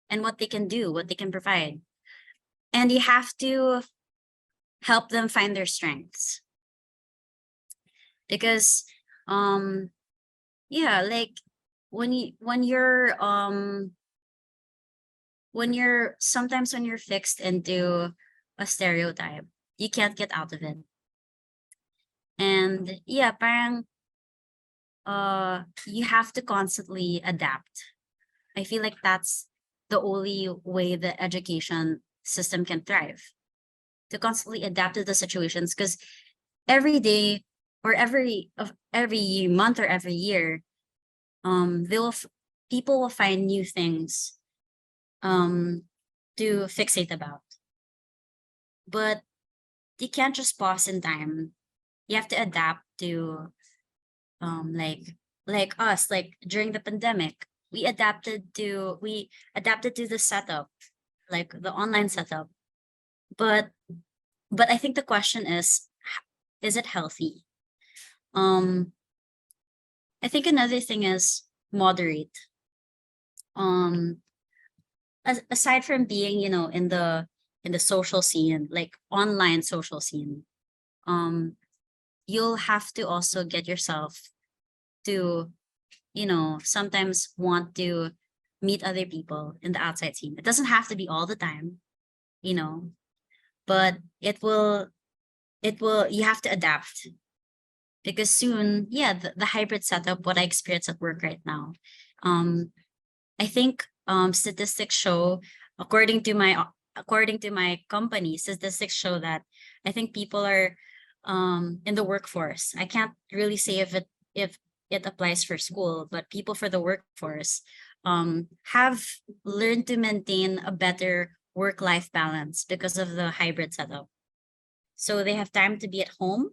and what they can do, what they can provide. And you have to help them find their strengths. Because yeah, like when you're sometimes when you're fixed into a stereotype, you can't get out of it. And yeah, parang you have to constantly adapt. I feel like that's the only way the education system can thrive, to constantly adapt to the situations, because every day, or every month, or every year, people will find new things to fixate about. But you can't just pause in time. You have to adapt to like us, like during the pandemic, we adapted to the setup, like the online setup. But I think the question is it healthy? I think another thing is moderate. Aside from being, in the social scene, like online social scene, you'll have to also get yourself to, sometimes want to meet other people in the outside scene. It doesn't have to be all the time, but it will, you have to adapt, because soon, yeah, the hybrid setup, what I experience at work right now, I think statistics show, according to my company, statistics show that I think people are in the workforce. I can't really say if it applies for school, but people for the workforce have learned to maintain a better work-life balance because of the hybrid setup. So they have time to be at home,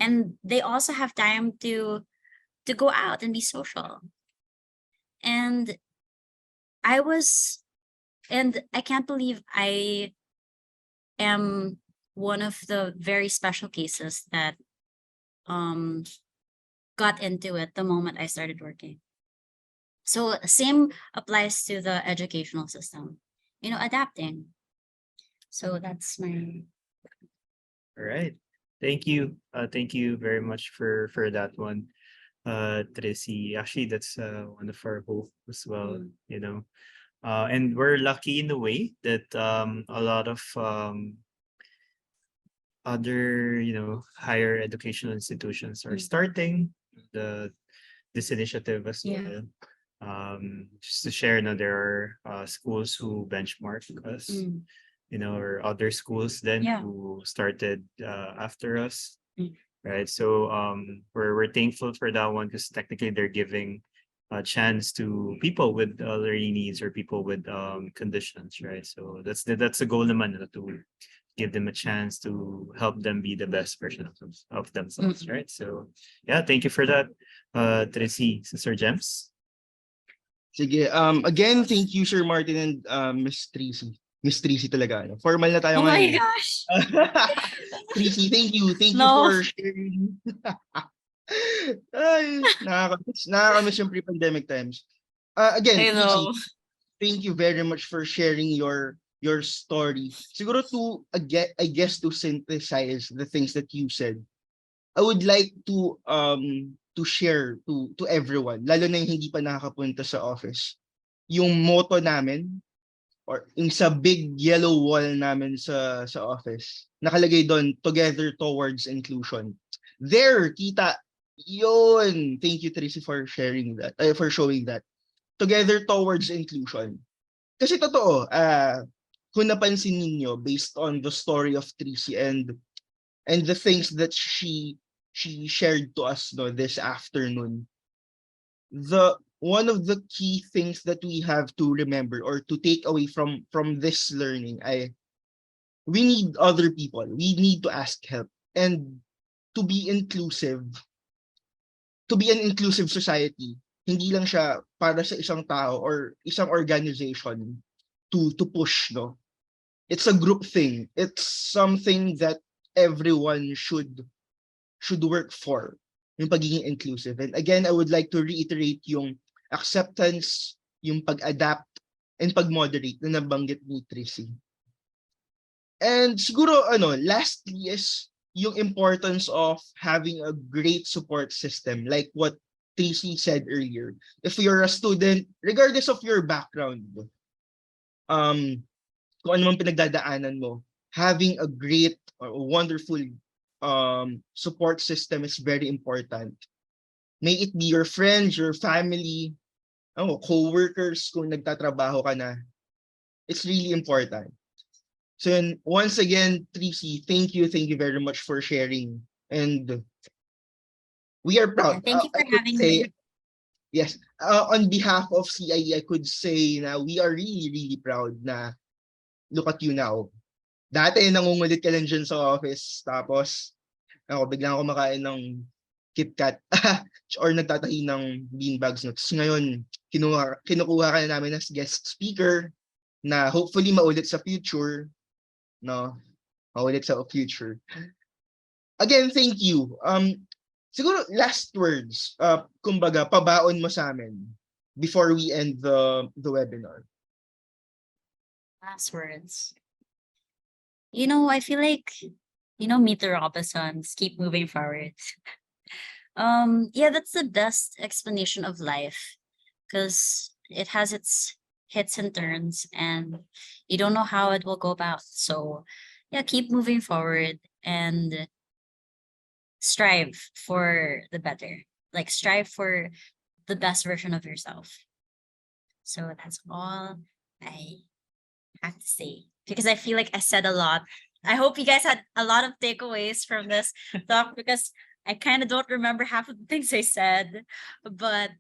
and they also have time to go out and be social. And I can't believe I am one of the very special cases that got into it the moment I started working. So same applies to the educational system, adapting. So that's my. All right. Thank you. Thank you very much for that one, Tricie. Actually, that's one of our hope as well. And we're lucky in a way that a lot of other higher educational institutions are starting this initiative as well. Just to share, there are schools who benchmark us, or other schools then who started after us, right? So we're thankful for that one, because technically they're giving a chance to people with learning needs, or people with conditions, right? So that's the goal naman, to give them a chance to help them be the best version of themselves, right? So yeah, thank you for that. Tricie, Sir Gems. Sige, again, thank you, Sir Martin and Miss Tricie. Miss Tricie talaga. Ano? Formal na tayo Oh my ngayon. gosh. Tricie, thank you. Thank you No. for sharing. Ay, nakakamiss yung pre-pandemic times. Again, I Tricie, know. thank you very much for sharing your story. Siguro I guess to synthesize the things that you said, I would like to share to everyone, lalo na yung hindi pa nakakapunta sa office, yung motto namin or yung sa big yellow wall namin sa office. Nakalagay doon, together towards inclusion. There, kita, yun. Thank you, Tracy, for sharing that, for showing that. Together towards inclusion. Kasi totoo, kung napansin ninyo, based on the story of Tracy and the things that she shared to us no this afternoon, the one of the key things that we have to remember or to take away from this learning ay we need other people, we need to ask help, and to be inclusive, to be an inclusive society, hindi lang siya para sa isang tao or isang organization to push, no? It's a group thing. It's something that everyone should work for, yung pagiging inclusive. And again, I would like to reiterate yung acceptance, yung pag-adapt, and pag-moderate na nabanggit ni Tracy. And siguro, lastly is yung importance of having a great support system, like what Tracy said earlier. If you're a student, regardless of your background, kung ano man pinagdadaanan mo, having a great or wonderful support system is very important. May it be your friends, your family, co-workers kung nagtatrabaho ka na. It's really important. So once again, Tricie, thank you very much for sharing. And we are proud. Thank you for having me. Yes, on behalf of CIE, I could say na we are really, really proud na look at you now. Dati nangungulit ka lang dyan sa office, tapos biglang ako kumakain ng KitKat or nagtatahi ng beanbags. No? Tapos ngayon, kinukuha ka na namin as guest speaker na hopefully maulit sa future. No? Maulit sa future. Again, thank you. Siguro last words, kumbaga, pabaon mo sa amin before we end the webinar. Last words. I feel like, meet the Robinsons, keep moving forward. Yeah, that's the best explanation of life because it has its hits and turns and you don't know how it will go about. So yeah, keep moving forward and strive for the better. Like strive for the best version of yourself. So that's all I have to say because I feel like I said a lot. I hope you guys had a lot of takeaways from this talk because I kind of don't remember half of the things I said, but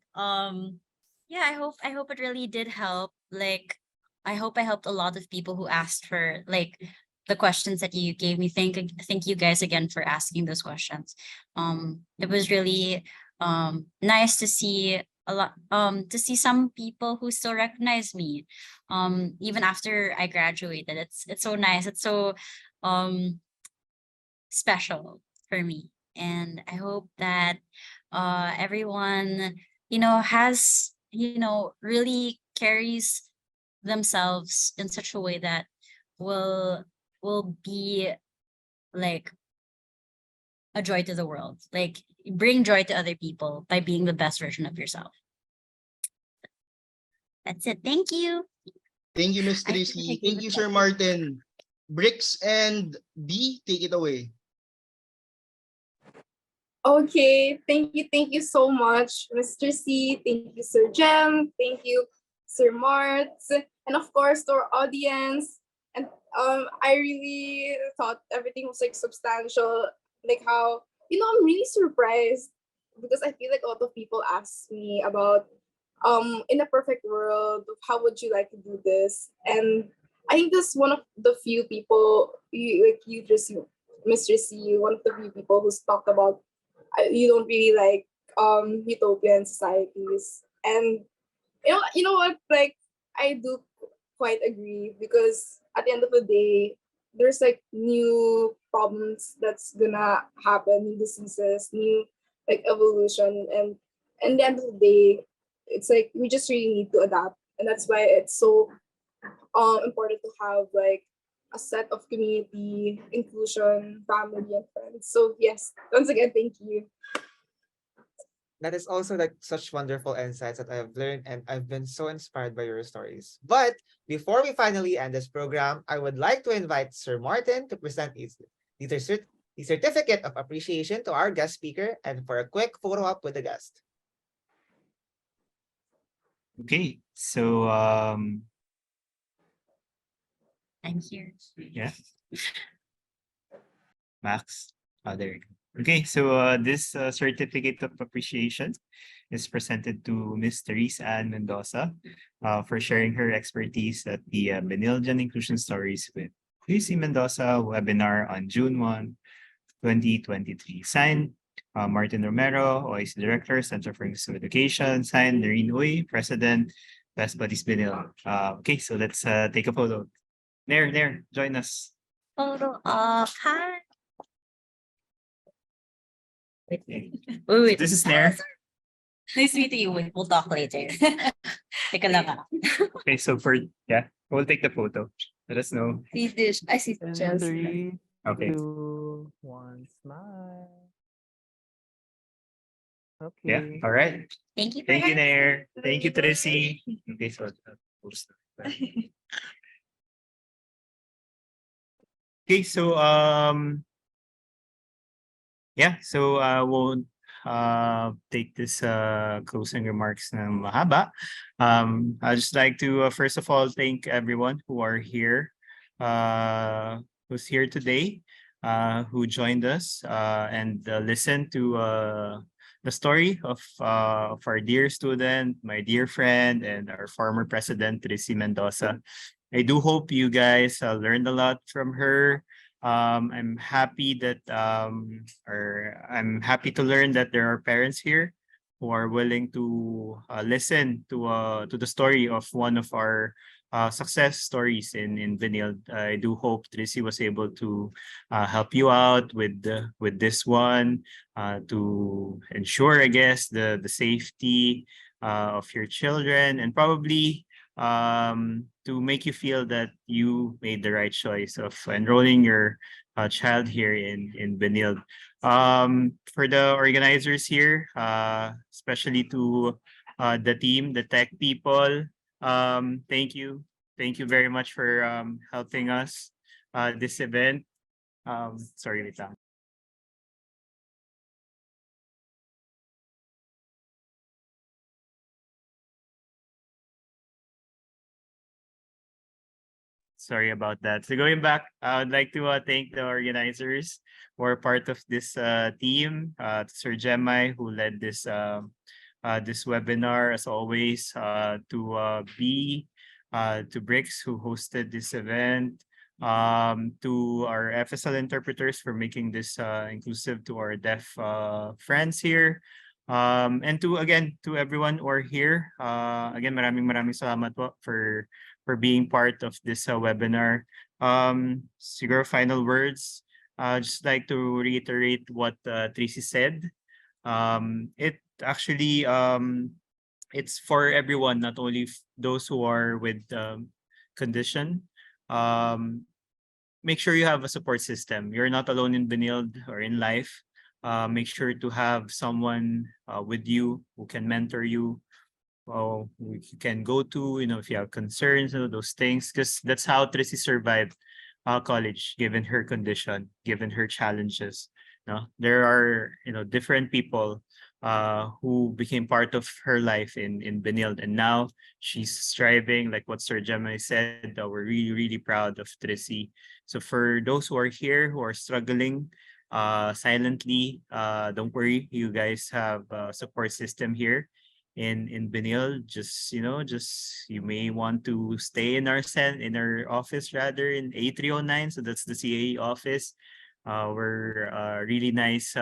yeah, I hope it really did help. Like I hope I helped a lot of people who asked for like the questions that you gave me. Thank you guys again for asking those questions. It was really nice to see a lot to see some people who still recognize me even after I graduated. It's so nice. It's so special for me. And I hope that everyone, has, really carries themselves in such a way that will be like a joy to the world. Like bring joy to other people by being the best version of yourself. That's it. Thank you. Thank you, Ms. Tracy. Thank you, Sir Martin. Bricks and B, take it away. Okay, thank you so much, Mr. C. Thank you, Sir Jem. Thank you, Sir Mart, and of course to our audience. And I really thought everything was like substantial, like how I'm really surprised because I feel like a lot of people ask me about in a perfect world, how would you like to do this? And I think this is one of the few people Mr. C, one of the few people who's talked about you don't really like utopian societies. And you know what, like I do quite agree, because at the end of the day, there's like new problems that's gonna happen, new diseases, new like evolution, and at the end of the day, it's like we just really need to adapt, and that's why it's so important to have like a set of community, inclusion, family, and friends. So yes, once again, thank you. That is also like such wonderful insights that I have learned, and I've been so inspired by your stories. But before we finally end this program, I would like to invite Sir Martin to present the certificate of appreciation to our guest speaker and for a quick photo op with the guest. Okay, so I'm here. yeah, Max. Oh, there you go. Okay, so this certificate of appreciation is presented to Miss Tricie Mendoza for sharing her expertise at the Benildean Inclusion Stories with Tricie Mendoza webinar on June 1, 2023. Signed, Martin Romero, OIC Director, Center for Inclusive Education. Signed, Noreen Uy, President, Best Buddies Benil. Okay, so let's take a photo. There, join us. Photo of hi. Wait, So wait. this is Nair. Nice meeting you. Wait, we'll talk later. Teka lang ah. Okay, so we'll take the photo. Let us know. I see Chelsea. 3, Okay. 2, 1, smile. Yeah. Okay. All right. Thank you. Thank you, Nair. Thank you, Tricie. Okay, so post. Okay, so we'll take this closing remarks ng mahaba. I'd just like to first of all thank everyone who are here, who's here today, who joined us and listened to the story of our dear student, my dear friend, and our former president, Tricie Mendoza. I do hope you guys learned a lot from her. I'm happy that I'm happy to learn that there are parents here who are willing to listen to the story of one of our success stories in Benilde. I do hope Tricie was able to help you out with this one to ensure, I guess, the safety of your children, and probably to make you feel that you made the right choice of enrolling your child here in Benilde. For the organizers here, especially to the team, the tech people, thank you. Thank you very much for helping us this event. Sorry, wait lang. Sorry about that. So going back, I would like to thank the organizers who are part of this team, Sir Gemai, who led this webinar, as always, to B, to Bricks, who hosted this event, to our FSL interpreters for making this inclusive to our deaf friends here. And to everyone who are here, again, maraming salamat po for being part of this webinar. Siguro final words. Just like to reiterate what Tricie said. It actually it's for everyone, not only those who are with condition. Make sure you have a support system. You're not alone in Benilde or in life. Make sure to have someone with you who can mentor you, you can go to, if you have concerns, those things, because that's how Tricie survived college, given her condition, given her challenges. There are, different people who became part of her life in Benilde, and now she's striving, like what Sir Gemma said. We're really, really proud of Tricie. So for those who are here, who are struggling silently, don't worry, you guys have a support system here in Benilde. Just you may want to stay in our office, rather, in A309. So that's the CAE office. We're really nice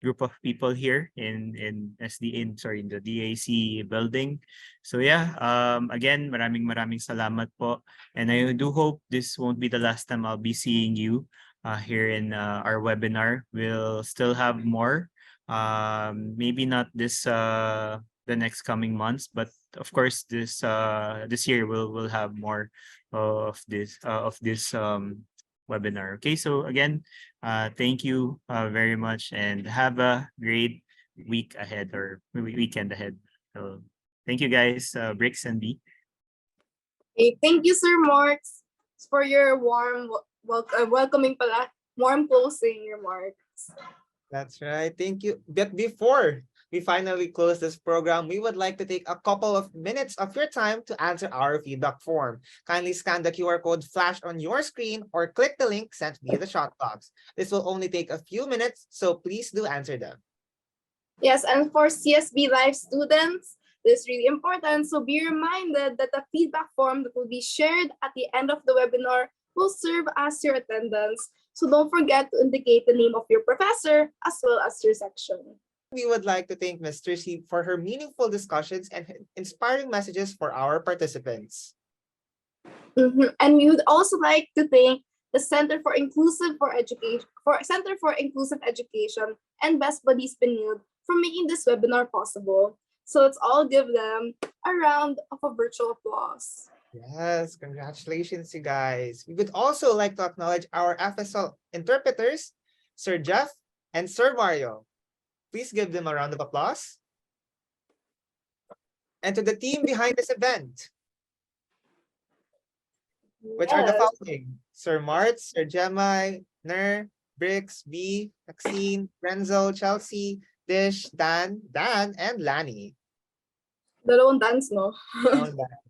group of people here in the DAC building. So yeah, again, maraming salamat po. And I do hope this won't be the last time I'll be seeing you here in our webinar. We'll still have more. Maybe not this the next coming months, but of course this year we'll have more of this webinar. Okay, so again, thank you very much and have a great week ahead or weekend ahead. So thank you guys, Bricks and B. Okay, thank you, Sir Marks, for your welcoming warm closing remarks. That's right. Thank you. But before we finally close this program, we would like to take a couple of minutes of your time to answer our feedback form. Kindly scan the QR code flashed on your screen or click the link sent via the chat box. This will only take a few minutes, so please do answer them. Yes, and for CSB Live students, this is really important. So be reminded that the feedback form that will be shared at the end of the webinar will serve as your attendance. So don't forget to indicate the name of your professor as well as your section. We would like to thank Ms. Tricie for her meaningful discussions and inspiring messages for our participants. And we would also like to thank the Center for Inclusive Education and Best Buddies Benilde for making this webinar possible. So let's all give them a round of a virtual applause. Yes, congratulations, you guys. We would also like to acknowledge our FSL interpreters, Sir Jeff and Sir Mario. Please give them a round of applause. And to the team behind this event, which are the Yes. following: Sir Mart, Sir Gemai, Ner, Bricks, B, Maxine, Renzo, Chelsea, Dish, Dan, and Lani. Dalawang dance, no? Down there.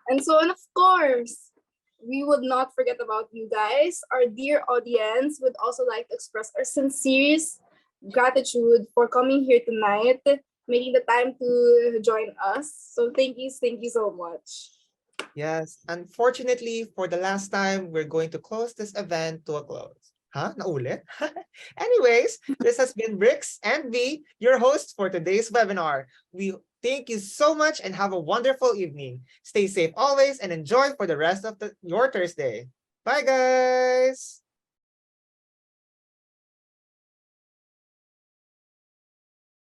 And so, and of course, we would not forget about you guys. Our dear audience would also like to express our sincere gratitude for coming here tonight, making the time to join us. So thank you so much. Yes, unfortunately, for the last time, we're going to close this event to a close. Huh? Naulit? Anyways, this has been Bricks and V, your host for today's webinar. We thank you so much and have a wonderful evening. Stay safe always and enjoy for the rest of your Thursday. Bye, guys!